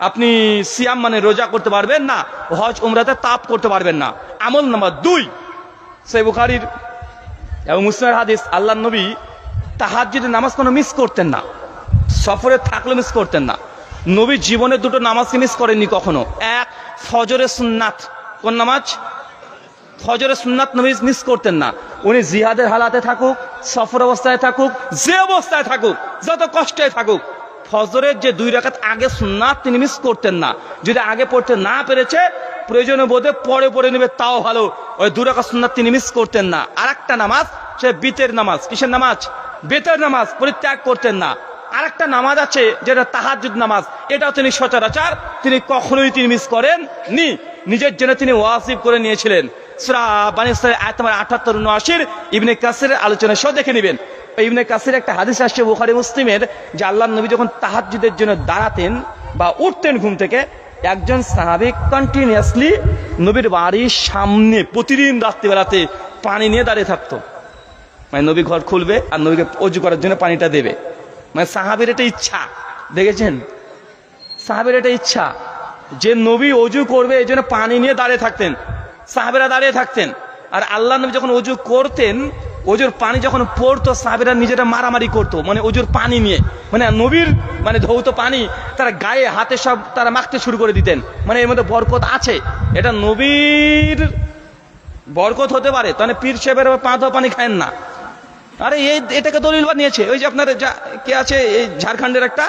আপনি সিয়াম মানে রোজা করতে পারবেন না, হজ উমরাতে তাপ করতে পারবেন না। আমল নাম্বার 2, সহিহ বুখারীর এবং মুসলিমের হাদিস, আল্লাহর নবী তাহাজ্জুদের নামাজ কোনো মিস করতেন না, সফরে থাকলে মিস করতেন না। নবী জীবনে 2টো নামাজ মিস করেননি কখনো। এক, ফজরের সুন্নাত। কোন নামাজ? ফজরের সুন্নাত নবী মিস করতেন না। উনি জিহাদের হালাতে থাকুক, সফর অবস্থায় থাকুক, যে অবস্থায় থাকুক, যত কষ্টে থাকুক, ফজরের যে 2 রাকাত আগে সুন্নাত তিনি মিস করতেন না। যদি আগে পড়তে না পেরেছে, প্রয়োজনে বোধে পরে পড়ে নেবে, তাও ভালো, ওই 2 রাকাত সুন্নাত তিনি মিস করতেন না। আরেকটা নামাজ, সে বিতের নামাজ। কিসের নামাজ? বেতের নামাজ পরিত্যাগ করতেন না। আরেকটা নামাজ আছে যেটা তাহাজ্জুদ নামাজ, এটাও তিনি সচরাচর তিনি কখনোই তিনি মিস করেন নি, নিজের জন্য তিনি ওয়াজিব করে নিয়েছিলেন। সূরা বানী ইসরাঈল আয়াত নম্বর 78 79 ইবনে কাসিরের আলোচনা সহ দেখে নেবেন। ইবনে কাসির একটা হাদিস আসছে বুখারী মুসলিমের, যে আল্লাহর নবী যখন তাহাজ্জুদের জন্য দাঁড়াতেন বা উঠতেন ঘুম থেকে, একজন সাহাবী কন্টিনিউয়াসলি নবীর বাড়ির সামনে প্রতিদিন রাত্রিবেলাতে পানি নিয়ে দাঁড়িয়ে থাকতো। মানে নবী ঘর খুলবে আর নবীকে ওযু করার জন্য পানিটা দেবে, মানে সাহাবীর এটা ইচ্ছা। দেখেছেন, সাহাবীর এটা ইচ্ছা যে নবী ওযু করবে, এই জন্য পানি নিয়ে দাঁড়িয়ে থাকতেন, সাহাবীরা দাঁড়িয়ে থাকতেন। আর আল্লাহ নবী যখন অজু করতেন, অজুর পানি যখন পড়তো সাহাবীরা নিজেরা মারামারি করতো, মানে অজুর পানি নিয়ে, মানে নবীর মানে ধৌত পানি তারা গায়ে হাতে সব তারা মাখতে শুরু করে দিতেন। মানে এর মধ্যে বরকত আছে, এটা নবীর বরকত হতে পারে। তাহলে পীর সাহেবের পা ধোয়া পানি খায়েন না। আরে এটাকে দলিল বানিয়েছে ওই যে আপনার কে আছে এই ঝাড়খণ্ডের একটা,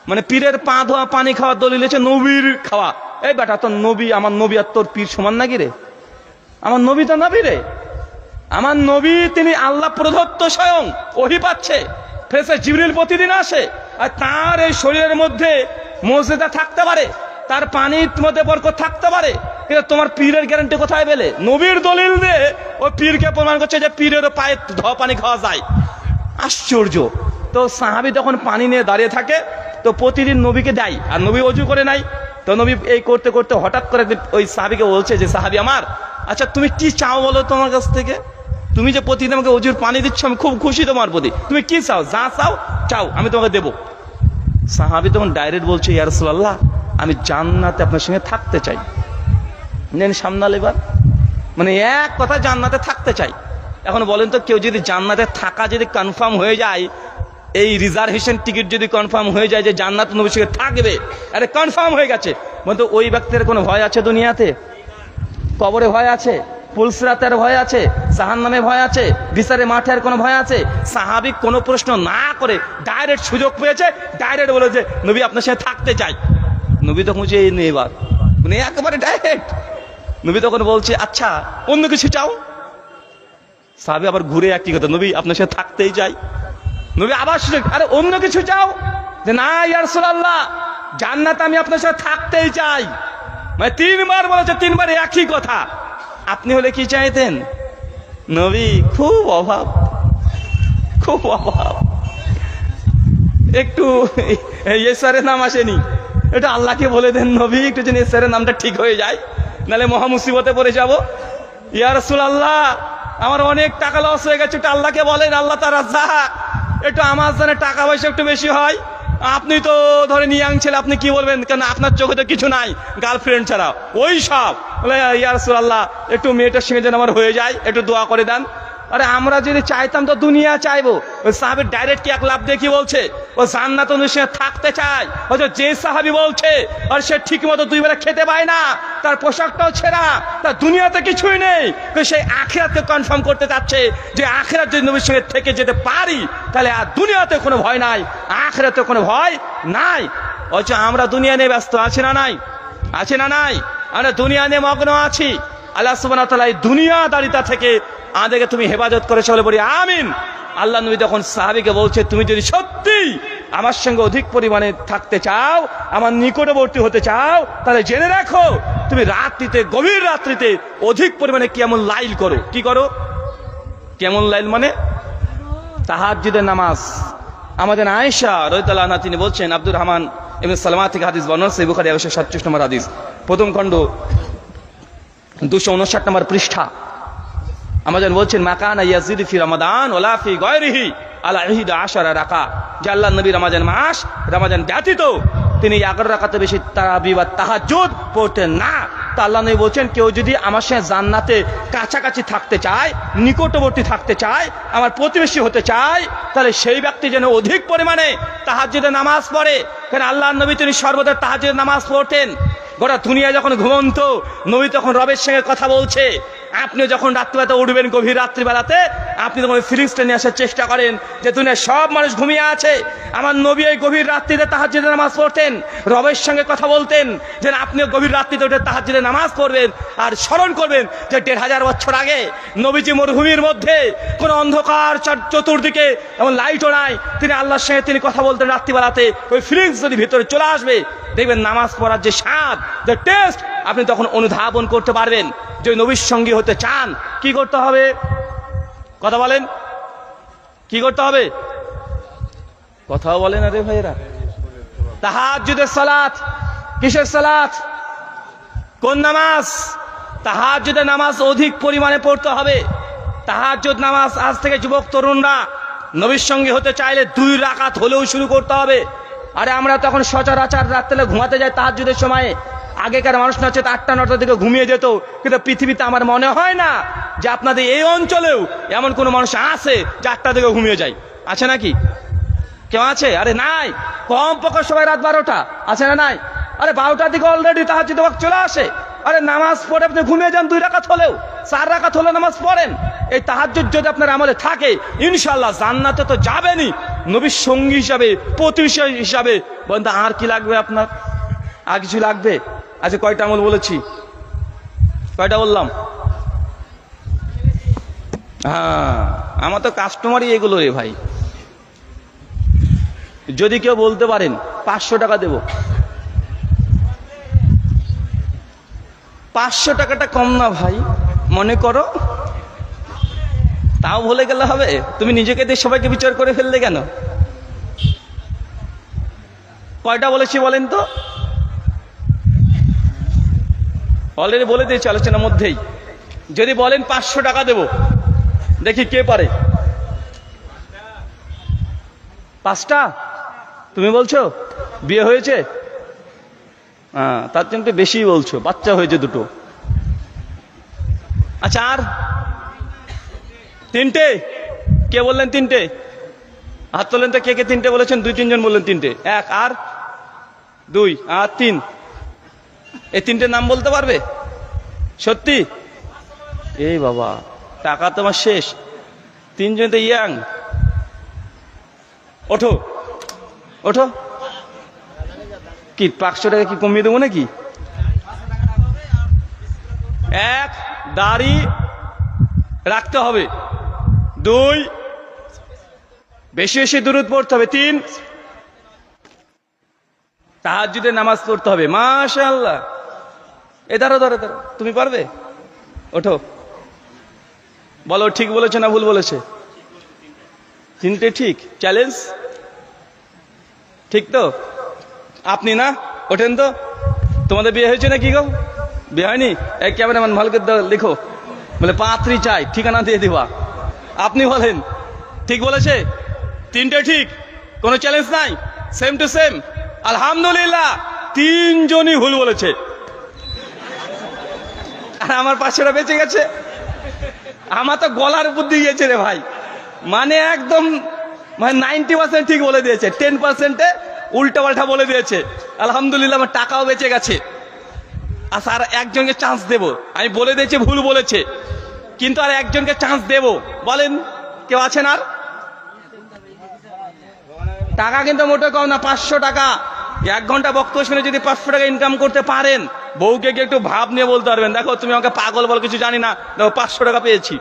মানে পীরের পা ধোয়া পানি খাওয়ার দলিল হচ্ছে নবীর খাওয়া। এই বেটা, তোর নবী, আমার নবী আর তোর পীর সমান নাকি রে? আমার নবী তো নবী রে, আমার নবী তিনি আল্লাহ প্রদত্ত, স্বয়ং ওহী পাচ্ছে, ফেরেশতা জিবরিল প্রতিদিন আসে, আর তার এই শরীরের মধ্যে মর্যাদা থাকতে পারে, তার পানির মধ্যে বরকত থাকতে পারে, কিন্তু তোমার পীরের গ্যারান্টি কোথায় পেলে? নবীর দলিল দিয়ে ওই পীরকে প্রমাণ করছে যে পীরের পায়ে ধোয়া পানি খাওয়া যায়। আশ্চর্য। তো সাহাবী তখন পানি নিয়ে দাঁড়িয়ে থাকে, তো প্রতিদিন নবীকে দেয়, আর নবী অজু করে নাই। তো নবী এই করতে করতে হঠাৎ করে ওই সাহাবীকে বলছে যে সাহাবী আমার, আচ্ছা তুমি কি চাও বলো তোমার কাছ থেকে? তুমি যে প্রতিদিন আমাকে অজুর পানি দিচ্ছ, আমি খুব খুশি তোমার প্রতি, তুমি কি চাও? যা চাও চাও, আমি তোমাকে দেবো। সাহাবী তখন ডাইরেক্ট বলছে, ইয়া রাসূলুল্লাহ, আমি জান্নাতে আপনার সঙ্গে থাকতে চাই। নেন সামনাল এবার, মানে এক কথা জান্নাতে থাকতে চাই। এখন বলেন তো, কেউ যদি জান্নাতে থাকা যদি কনফার্ম হয়ে যায়, এই রিজার্ভেশন টিকিট যদি কনফার্ম হয়ে যায় যে জান্নাত নবীর সঙ্গে থাকবে, আরে কনফার্ম হয়ে গেছে, বলতো ওই ব্যক্তির কোনো ভয় আছে দুনিয়াতে? কবরে ভয় আছে, পুলসিরাতের ভয় আছে, জাহান্নামে ভয় আছে, বিচারে মাঠের কোনো ভয় আছে? সাহাবী কোনো প্রশ্ন না করে ডাইরেক্ট সুযোগ পেয়েছে, ডাইরেক্ট বলে যে নবী আপনার সাথে থাকতে চাই। নবী তখন বুঝে এই নেই এবার, মানে একেবারে ডাইরেক্ট। নবী তখন বলছে, আচ্ছা অন্য কিছু চাও? সাহাবী আবার ঘুরে একই কথা, নবী আপনার সাথে থাকতেই চাই। নবী আবার সুযোগ, আরে অন্য কিছু চাও? যে না ইয়া রাসূলুল্লাহ, জান্নাত আমি আপনার সাথে থাকতেই চাই। মানে তিনবার বলেছে, তিনবার একই কথা। আপনি হলে কি চাইতেন? নবী খুব অভাব, খুব অভাব, একটু ঈশ্বরের নাম আসেনি, এটা আল্লাহকে বলে দেন নবী, একটু যেন ঈশ্বরের নামটা ঠিক হয়ে যায়, নাহলে মহা মুসিবতে পড়ে যাব। ইয়া রাসূলুল্লাহ, আমার অনেক টাকা লস হয়ে গেছে, একটু আল্লাহকে বলেন, আল্লাহ তার রাজ্জাক, একটু আমার জন্য টাকা পয়সা একটু বেশি হয়। আপনি তো ধরেন ইয়াং ছেলে, আপনি কি বলবেন? কেন আপনার চোখে তো কিছু নাই, গার্লফ্রেন্ড ছাড়া ওই সব। বলে ইয়া রাসূলুল্লাহ, একটু মেয়েটার সঙ্গে যেন আমার হয়ে যায়, একটু দোয়া করে দেন। আরে আমরা যদি চাইতাম তো দুনিয়া চাইবো। ওই সাহাবী ডাইরেক্ট কি এক লাভ দেখি বলছে, ও জান্নাত নবীর সঙ্গে থাকতে চায়। হয়তো যে সাহাবী বলছে, আর সে ঠিক মতো দুই বেলা খেতে পায় না, তার পোশাকটাও ছেঁড়া, তার দুনিয়াতে কিছুই নেই, সেই আখিরাতকে কনফার্ম করতে চাচ্ছে যে আখিরাত যদি নবীর সঙ্গে থেকে যেতে পারি, তাহলে আর দুনিয়াতে কোনো ভয় নাই, আখিরাতে কোনো ভয় নাই। অথচ আমরা দুনিয়া নিয়ে ব্যস্ত আছি না নাই? আছি না নাই? আমরা দুনিয়া নিয়ে মগ্ন আছি। আল্লাহ সুবহানাহু ওয়া তাআলা এই দুনিয়াদারিতা থেকে আমাদেরকে তুমি হেফাজত করে চলে বলি আমিন। আল্লাহ নবী তখন সাহাবীকে বলছে, তুমি যদি সত্যি আমার সঙ্গে অধিক পরিমাণে থাকতে চাও, আমার নিকটবর্তী হতে চাও, তাহলে জেনে রাখো, তুমি রাত্রিতে, গভীর রাত্রিতে অধিক পরিমাণে কিয়ামুল লাইল করো। কি করো? কিয়ামুল লাইল মানে তাহাজ্জুদের নামাজ। আমাদের আয়েশা রাদিয়াল্লাহু আনহা তিনি বলছেন, আব্দুর রহমান ইবনে সালমা থেকে হাদিস বর্ণনা, সহিহ বুখারী 137 নম্বর হাদিস, প্রথম খণ্ড 259 নম্বর পৃষ্ঠা। আমাদের বলছেন, মাকানা ইয়াজিদু ফি রমাদান ওয়ালা ফি গায়রিহি আলা 11 রাকাত, যে আল্লাহর নবী রমজান মাস, রমজান ব্যতীত তিনি 11 রাকাতে বেশি তারাবি বা তাহাজ্জুদ পড়তেন না। তা আল্লাহ নবী বলছেন, কেউ যদি আমার সঙ্গে জান্নাতে কাছাকাছি থাকতে চায়, নিকটবর্তী থাকতে চায়, আমার প্রতিবেশী হতে চায়, তাহলে সেই ব্যক্তি যেন অধিক পরিমাণে তাহাজ্জুদের নামাজ পড়ে। কারণ আল্লাহর নবী তিনি সর্বদা তাহাজ্জুদের নামাজ পড়তেন। গোটা দুনিয়া যখন ঘুমন্ত, নবী তখন রবের সঙ্গে কথা বলছে। আপনি যখন রাত্রিবেলাতে উঠবেন, গভীর রাত্রিবেলাতে, আপনি তখন ফিলিংসটা নিয়ে আসার চেষ্টা করেন যে দুনিয়ার সব মানুষ ঘুমিয়ে আছে। আমার নবী এই গভীর রাত্রিতে তাহাজ্জুদের নামাজ পড়তেন, রবের সঙ্গে কথা বলতেন, যে আপনিও গভীর রাত্রিতে উঠে তাহাজ্জুদের নামাজ পড়বেন, আর স্মরণ করবেন যে 1500 বছর আগে নবীজি মরুভূমির মধ্যে কোনো অন্ধকার চতুর্দিকে এমন লাইটও নাই, তিনি আল্লাহর সঙ্গে তিনি কথা বলতেন রাত্রিবেলাতে। ওই ফিলিংস যদি ভিতরে চলে আসবে, দেখবেন নামাজ পড়ার যে স্বাদ, যে টেস্ট, আপনি তখন অনুধাবন করতে পারবেন। যে নবীর সঙ্গী হতে চান, কি করতে হবে? কথা বলেন, কি করতে হবে? কথা বলেন আরে ভাইরা। তাহাজ্জুদের সালাত। কিসের সালাত? কোন নামাজ? তাহাজ্জুদের নামাজ অধিক পরিমাণে পড়তে হবে। তাহাজ্জুদ নামাজ আজ থেকে যুবক তরুণরা নবীর সঙ্গী হতে চাইলে 2 রাকাত হলেও শুরু করতে হবে। আরে আমরা তখন সচরাচর রাত্রে ঘুমাতে যাই তাহাজ্জুদের সময়ে। আগেকার মানুষ না হচ্ছে 8টা 9টার দিকে ঘুমিয়ে যেত, কিন্তু পৃথিবীতে আমার মনে হয় না যে আপনাদের এই অঞ্চলেও এমন কোনো মানুষ আছে যে 8টা থেকে ঘুমিয়ে যায়? আছে নাকি? কেউ আছে? আরে নাই। কম পক্ষে সবাই রাত 12টা, আছে না নাই? আরে 12টার দিকে অলরেডি তাহাজ্জুদ ওয়াক্ত চলে আসে। আরে নামাজ পড়ে আপনি ঘুমিয়ে যান, 2 রাকাত হলেও, 4 রাকাত হলেও নামাজ পড়েন। এই তাহাজ্জুদ যদি আপনার আমলে থাকে, ইনশাআল্লাহ জান্নাতে তো যাবেনই, নবীর সঙ্গী হিসাবে, প্রতিবেশী হিসাবে। বন্ধু, আর কি লাগবে আপনার? আর কিছু লাগবে? আচ্ছা, কয়টা আমল বলেছি? কয়টা বললাম? হ্যাঁ, আমার তো কাস্টমারই এগুলো রে ভাই। যদি কেউ বলতে পারেন 500 টাকা দেব, 500 টাকাটা কম না ভাই, মনে করো, তাও বলে গেলে হবে? তুমি নিজেকে দিয়ে সবাইকে বিচার করে ফেললে কেন? কয়টা বলেছি বলেন তো? অলরেডি বলে দিয়েছি আলোচনার মধ্যেই। যদি বলেন 500 টাকা দেব, দেখি কে পারে। 5টা? তুমি বলছো বিয়ে হয়েছে? হ্যাঁ, তার জন্য একটু বেশি বলছো, বাচ্চা হয়েছে 2টো। আচ্ছা, আর 3টে? কে বললেন 3টে? হাত তোলেন তো, কে কে 3টে বলেছেন? 2-3 জন বললেন 3টে। 1 আর 2 আর 3, এই 3টের নাম বলতে পারবে? সত্যি? এই বাবা, টাকা তোমার শেষ। 3 জন তো ইয়াং। ওঠো ওঠো। কি 500 টাকা কি কমিয়ে দেবো নাকি? 1, দাড়ি রাখতে হবে। 2, বেশি বেশি দুরূদ পড়তে হবে। 3, তাহাজ্জুদের নামাজ পড়তে হবে। মাশাআল্লাহ। ধরো ধরো ধরো, তুমি পারবে? ওঠো, বলো ঠিক বলেছে না ভুল বলেছে? 3টে ঠিক। চ্যালেঞ্জ ঠিক তো? আপনি না? ওঠেন তো। তোমাদের বিয়ে হয়েছে নাকি গো? বিয়ে হয়নি? এই ক্যামেরাম্যান ভালো করে লিখো, বলে পাত্রী চাই, ঠিকানা দিয়ে দিবা। আপনি বলেন ঠিক বলেছে? 3টে ঠিক, কোনো চ্যালেঞ্জ নাই, সেম টু সেম। আলহামদুলিল্লাহ, 3 জনই ভুল বলেছে, আর আমার 500টা বেঁচে গেছে। আমার তো গলার বুদ্ধি গিয়েছে রে ভাই, মানে একদম 90% ঠিক বলে দিয়েছে, 10%-এ উল্টা পাল্টা বলে দিয়েছে। আলহামদুলিল্লাহ, আমার টাকাও বেঁচে গেছে। আর স্যার একজনকে চান্স দেব, আমি বলে দিয়েছি ভুল বলেছে, কিন্তু আর একজনকে চান্স দেব। বলেন কেউ আছেন আর? টাকা কিন্তু মোটে কম না, 500 টাকা। 1 ঘন্টা বক্তব্য শুনে যদি 500 টাকা ইনকাম করতে পারেন, বউকে গিয়ে একটু ভাব নিয়ে বলতে পারবেন, দেখো তুমি আমাকে পাগল বল, কিছু জানি না, দেখো 500 টাকা পেয়েছি।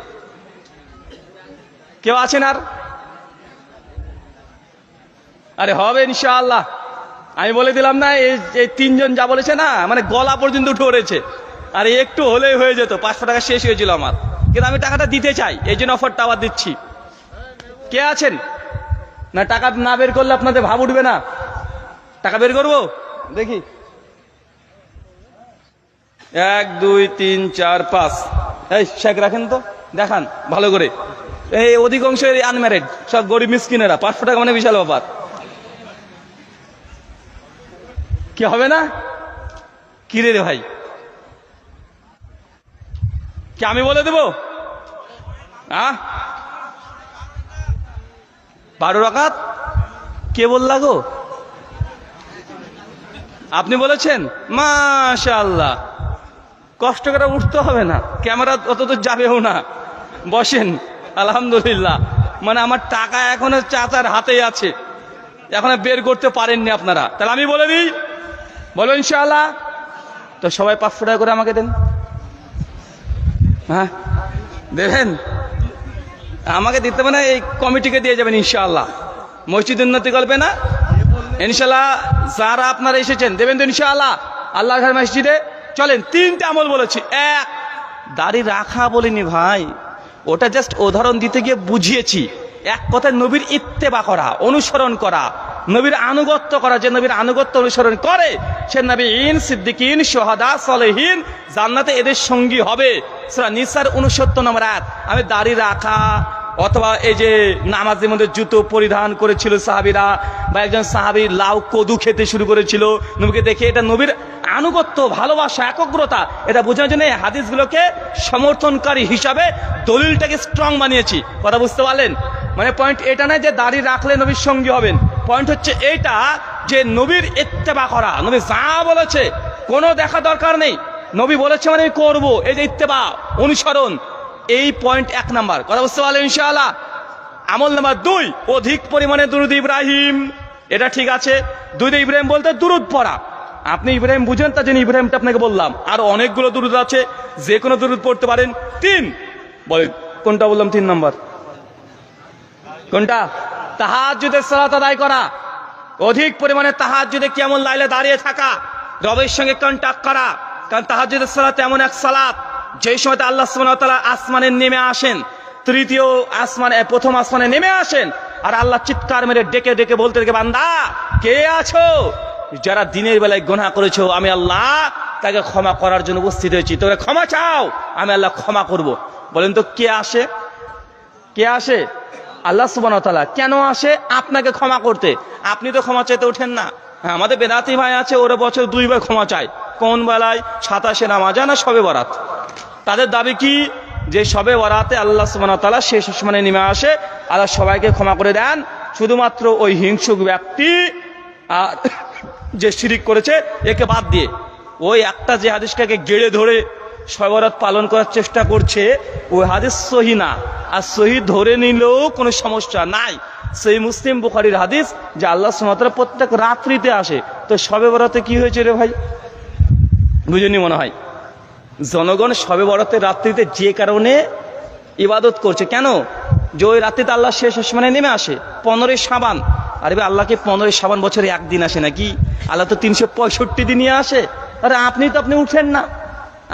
কেউ আছেন আর? আরে হবে ইনশাআল্লাহ। আমি বলে দিলাম না, এই 3 জন যা বলেছে না, মানে গলা পর্যন্ত উঠে পড়েছে। আর একটু হলেই হয়ে যেত, 500 টাকা শেষ হয়েছিল আমার, কিন্তু আমি টাকাটা দিতে চাই, এই জন্য অফারটা আবার দিচ্ছি। কে আছেন? না টাকা না বের করলে আপনাদের ভাব উঠবে না। টাকা বের করবো, দেখি। 1 2 3 4 5। এই শেখ রাখেন তো, দেখান ভালো করে। এই অধিকাংশ আনম্যারিড, সব গরিব মিসকিনেরা। 500 টাকা মানে বিশাল ব্যাপার। কি হবে না? কি রে ভাই, কি আমি বলে দেবো? 12 রাকাত? কে বললা গো? আপনি বলেছেন? মাশাআল্লাহ, কষ্ট করে উঠতে হবে না, ক্যামেরা অত তো যাবেও না, বসেন। আলহামদুলিল্লাহ, মানে আমার টাকা এখনো চাচার হাতেই আছে, এখনো বের করতে পারেননি আপনারা। তাহলে আমি বলে দিই, বলো ইনশাআল্লাহ। তো সবাই 500 টাকা করে আমাকে দেন। হ্যাঁ দেবেন? আমাকে দিতে মানে এই কমিটিকে দিয়ে যাবেন ইনশাআল্লাহ। মসজিদ উন্নতি করবে না ইনশাআল্লাহ। যারা আপনারা এসেছেন দেবেন তো ইনশাআল্লাহ আল্লাহর ঘর মসজিদে। চলেন, 3টে আমল বলেছি। 1, দাড়ি রাখা বলিনি ভাই, ওটা জাস্ট উদাহরণ দিতে গিয়ে বুঝিয়েছি। এক কথায় নবীর ইত্তেবা করা, অনুসরণ করা, নবীর আনুগত্য করা। যে নবীর আনুগত্য অনুসরণ করে সে নবীন, সিদ্দিকিন, শুহাদা, সালেহিন, জান্নাতে এদের সঙ্গী হবে। সূরা নিসার 69 নম্বর আয়াত। আমি দাড়ি রাখা অথবা এই যে নামাজের মধ্যে জুতো পরিধান করেছিল সাহাবীরা, বা একজন সাহাবী লাউ কদু খেতে শুরু করেছিল, নবীকে দেখে এটা নবীর আনুগত্য, ভালোবাসা, একগ্রতা, এটা বোঝানোর জন্য এই হাদিসগুলোকে সমর্থনকারী হিসাবে দলিলটাকে স্ট্রং বানিয়েছি। কথা বুঝতে পারলেন? মানে পয়েন্ট এটা নয় যে দাড়ি রাখলে নবীর সঙ্গী হবেন, পয়েন্ট হচ্ছে এইটা যে নবীর ইত্তেবা করা, নবী যা বলেছে কোনো দেখা দরকার নেই, নবী বলেছে মানে আমি করবো, এই যে ইত্তেবা, অনুসরণ, এই পয়েন্ট 1 নাম্বার। কথা বুঝতে পারলেন ইনশাআল্লাহ? আমল নাম্বার 2, অধিক পরিমাণে দুরুদ ইব্রাহিম। এটা ঠিক আছে, দুরুদ ইব্রাহিম বলতে দুরুদ পড়া। আপনি ইব্রাহিম বুঝেন, তার জন্য ইব্রাহিমটা আপনাকে বললাম, আর অনেকগুলো দুরুদ আছে, যে কোনো দুরুদ পড়তে পারেন। 3 বলেন কোনটা বললাম? 3 নাম্বার কোনটা? তাহাজ্জুদের সালাত আদায় করা, অধিক পরিমাণে তাহাজ্জুদে কিয়ামুল লাইলে দাঁড়িয়ে থাকা, রবের সঙ্গে কন্টাক্ট করা। কারণ তাহাজ্জুদের সালাত এমন এক সালাত যেই সময়তে আল্লাহ সুবহানাহু ওয়া তাআলা আসমানে নেমে আসেন, তৃতীয় আসমানে, প্রথম আসমানে নেমে আসেন, আর আল্লাহ চিৎকার মেরে ডেকে ডেকে বলতে থাকে, বান্দা কে আছো? যারা দিনের বেলায় গুনাহ করেছো, আমি আল্লাহ তাকে ক্ষমা করার জন্য উপস্থিত হয়েছি, তোমরা ক্ষমা চাও, আমি আল্লাহ ক্ষমা করব। বলেন তো কে আসে? কে আসে? আল্লাহ সুবহানাহু ওয়া তাআলা। কেন আসে? আপনাকে ক্ষমা করতে। আপনি তো ক্ষমা চাইতে ওঠেন না। হ্যাঁ, আমাদের বেদাতি ভাই আছে, ওরা বছর 2 বার ক্ষমা চায়। কোন বেলায়? 27 নামাজে না শবে বরাত। তাদের দাবি কি? যে শবে বরাতে আল্লাহ সুবহানাহু ওয়া তাআলা শেষ আসমানে নেমে আসে, আল্লাহ সবাইকে ক্ষমা করে দেন, শুধুমাত্র ওই হিংসুক ব্যক্তি আর যে শিরিক করেছে একে বাদ দিয়ে। ওই একটা যে হাদিসটাকে গেড়ে ধরে শবে বরাত পালন করার চেষ্টা করছে, ওই হাদিস সহি না। আর সহি ধরে নিলেও কোনো সমস্যা নাই। সেই মুসলিম বুখারীর হাদিস যে আল্লাহ সুবহানাহু ওয়া তাআলা প্রত্যেক রাত্রিতে আসে। তো শবে বরাতে কি হয়েছে রে ভাই? বুঝেনি মনে হয়? জনগণ শবে বরাতের রাত্রিতে যে কারণে ইবাদত করছে, কেন? যে ওই রাত্রিতে আল্লাহ শেষ আসমানে নেমে আসে, 15 শাবান। আরে ভাই, আল্লাহকে 15 শাবান বছরে একদিন আসে নাকি? আল্লাহ তো 365 দিনই আসে। আরে আপনি উঠেন না,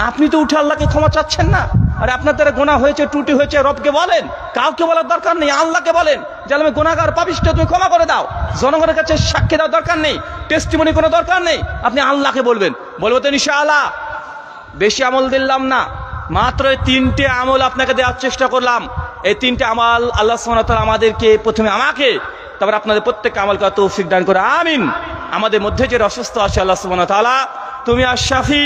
আপনি তো উঠে আল্লাহকে ক্ষমা চাচ্ছেন না। আরে আপনার দ্বারা গুনাহ হয়েছে, ত্রুটি হয়েছে, রবকে বলেন, কাউকে বলার দরকার নেই, আল্লাহকে বলেন যে আমি গুনাহগার, পাপিষ্ঠ, তুমি ক্ষমা করে দাও। জনগণের কাছে সাক্ষী দেওয়ার দরকার নেই, টেস্টিমনি কোনো দরকার নেই, আপনি আল্লাহকে বলবেন। বলবো তো ইনশাআল্লাহ। বেশি আমল দিলাম না, মাত্র এই 3টে আমল আপনাকে দেওয়ার চেষ্টা করলাম। এই 3টে আমল আল্লাহ সুবহানাহু ওয়া তাআলা আমাদেরকে, প্রথমে আমাকে, তারপর আপনাদের প্রত্যেককে আমল করার তৌফিক দান করে, আমিন। আমাদের মধ্যে যে অসুস্থ আছে, আল্লাহ সুবহানাহু ওয়া তাআলা তুমি আশ-শাফি,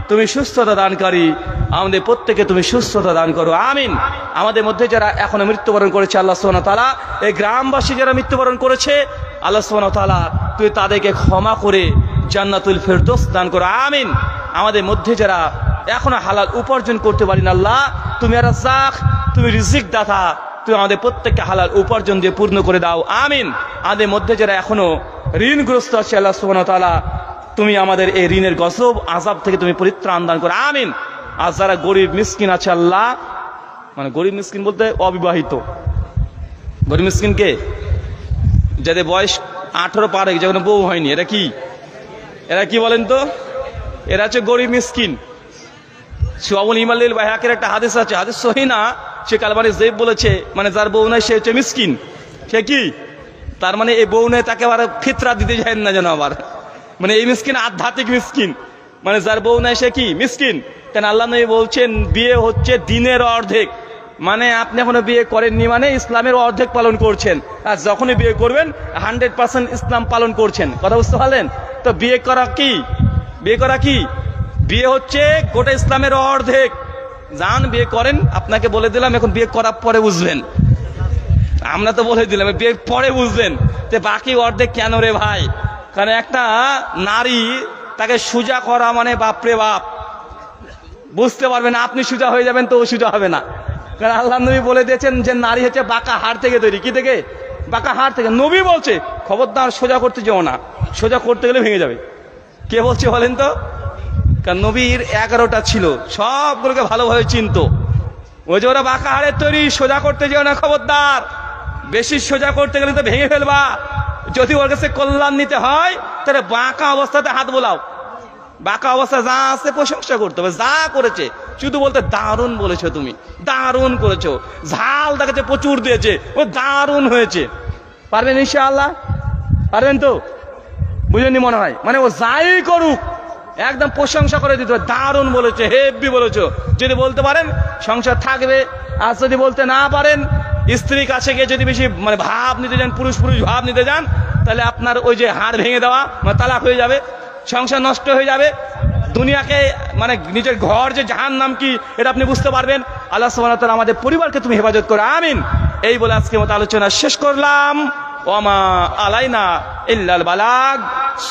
তুমি সুস্থতা দানকারী, আমাদের প্রত্যেকে তুমি সুস্থতা দান করো, আমিন। আমাদের মধ্যে যারা এখনো মৃত্যুবরণ করেছে, আল্লাহ সুবহানাহু ওয়া তাআলা এই গ্রামবাসী যারা মৃত্যুবরণ করেছে, আল্লাহ সুবহানাহু ওয়া তাআলা তুমি তাদেরকে ক্ষমা করে জান্নাতুল ফেরদৌস দান করো, আমিন। আমাদের মধ্যে যারা এখনো হালাল উপার্জন করতে পারি না, আল্লাহ তুমি রাজ্জাক, তুমি রিজিক দাতা, তুমি আমাদের প্রত্যেককে হালাল উপার্জন দিয়ে পূর্ণ করে দাও, আমিন। আমাদের মধ্যে যারা এখনো ঋণগ্রস্ত আছে, আল্লাহ সুবহানাহু ওয়া তাআলা তুমি আমাদের এই ঋণের গজব আযাব থেকে তুমি পরিত্রাণ দান করো, আমিন। আর যারা গরিব মিসকিন আছে, আল্লাহ, মানে গরিব মিসকিন বলতে অবিবাহিত গরিব মিসকিন কে? যাদের বয়স 18 পার হয়ে গেছে, যখন বউ হয়নি, এরা কি বলেন তো? এরা হচ্ছে গরিব মিসকিন। সুআবুল ইমালিল বাইহাকির একটা হাদিস আছে, হাদিস সহিহ না, শেখ আলবানী জয়ীফ বলেছে, মানে যার বউ নাই সে হচ্ছে মিসকিন। সে কি? তার মানে এই বউ নেই, তাকে আবার ফিতরা দিতে যায় না যেন, আবার মানে এই মিসকিন আধ্যাত্মিক মিসকিন, মানে যার বউ নাই সে কি? মিসকিন। কেন আল্লাহ নবী বলছেন বিয়ে হচ্ছে দিনের অর্ধেক, মানে আপনি এখনো বিয়ে করেননি মানে ইসলামের অর্ধেক পালন করছেন, আর যখনই বিয়ে করবেন 100% ইসলাম পালন করছেন। কথা বুঝতে পারলেন তো? বিয়ে করা কি? বিয়ে হচ্ছে গোটা ইসলামের অর্ধেক। যান বিয়ে করেন, আপনাকে বলে দিলাম, এখন বিয়ে করার পরে বুঝবেন। আমরা তো বলে দিলাম বিয়ে পরে বুঝবেন, যে বাকি অর্ধেক কেন রে ভাই? কারণ একটা নারী, তাকে সোজা করা মানে বাপরে বাপ, বুঝতে পারবেন না। আপনি সোজা হয়ে যাবেন তো ও সোজা হবে না। কারণ আল্লাহ নবী বলে দিয়েছেন যে নারী হচ্ছে বাঁকা হাড় থেকে তৈরি। কি থেকে? বাঁকা হাড় থেকে। নবী বলছে খবরদার সোজা করতে যেও না, সোজা করতে গেলে ভেঙে যাবে। কে বলছে বলেন তো? কারণ নবীর 11টা ছিল, সবগুলোকে ভালোভাবে চিনতো। ওই যে ওরা বাঁকা হাড়ের তৈরি, সোজা করতে যেও না, খবরদার। বেশি সোজা করতে গেলে তো ভেঙে ফেলবা। যদি ওর কাছে কল্যাণ নিতে হয়, তাহলে বাঁকা অবস্থাতে হাত বোলাও। বাঁকা অবস্থা যা আছে প্রশংসা করতে হবে, যা করেছে শুধু বলতে দারুণ বলেছো, তুমি দারুণ করেছো, ঝাল দেখাচ্ছে প্রচুর দিয়েছে, ও দারুণ হয়েছে। পারবেন ইনশাআল্লাহ? পারবেন তো? বুঝেননি মনে হয়? মানে ও যাই করুক একদম প্রশংসা করে দিতে হবে, দারুণ বলেছো, হেভি বলেছো। যদি বলতে পারেন সংসার থাকবে, আর যদি বলতে না পারেন, স্ত্রীর কাছে গিয়ে যদি বেশি মানে ভাব নিতে যান, পুরুষ ভাব নিতে যান, তাহলে আপনার ওই যে হাড় ভেঙে দেওয়া মানে তালাক হয়ে যাবে। সংসার নষ্ট হয়ে যাবে, দুনিয়াকে মানে নিজের ঘর যে জাহান্নাম কি এটা আপনি বুঝতে পারবেন। আল্লাহ সুবহানাহু ওয়া তাআলা আমাদের পরিবারকে তুমি হেফাজত করো, আমিন। এই বলে আজকে মতো আলোচনা শেষ করলাম। ওয়ামা আলাইনা ইল্লাল বালাগ।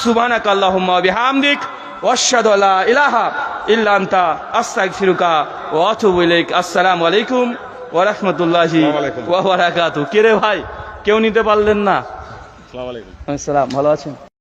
সুবহানাকা আল্লাহুম্মা ওয়া বিহামদিক ওয়া আশহাদু আল্লা ইলাহা ইল্লা আনতা আস্তাগফিরুকা ওয়া আতুবু ইলাইক। আসসালামু আলাইকুম ওয়া রাহমাতুল্লাহি ওয়া বারাকাতুহু। কে রে ভাই, কেউ নিতে পারলেন না? আসসালামু আলাইকুম। আসসালাম, ভালো আছেন?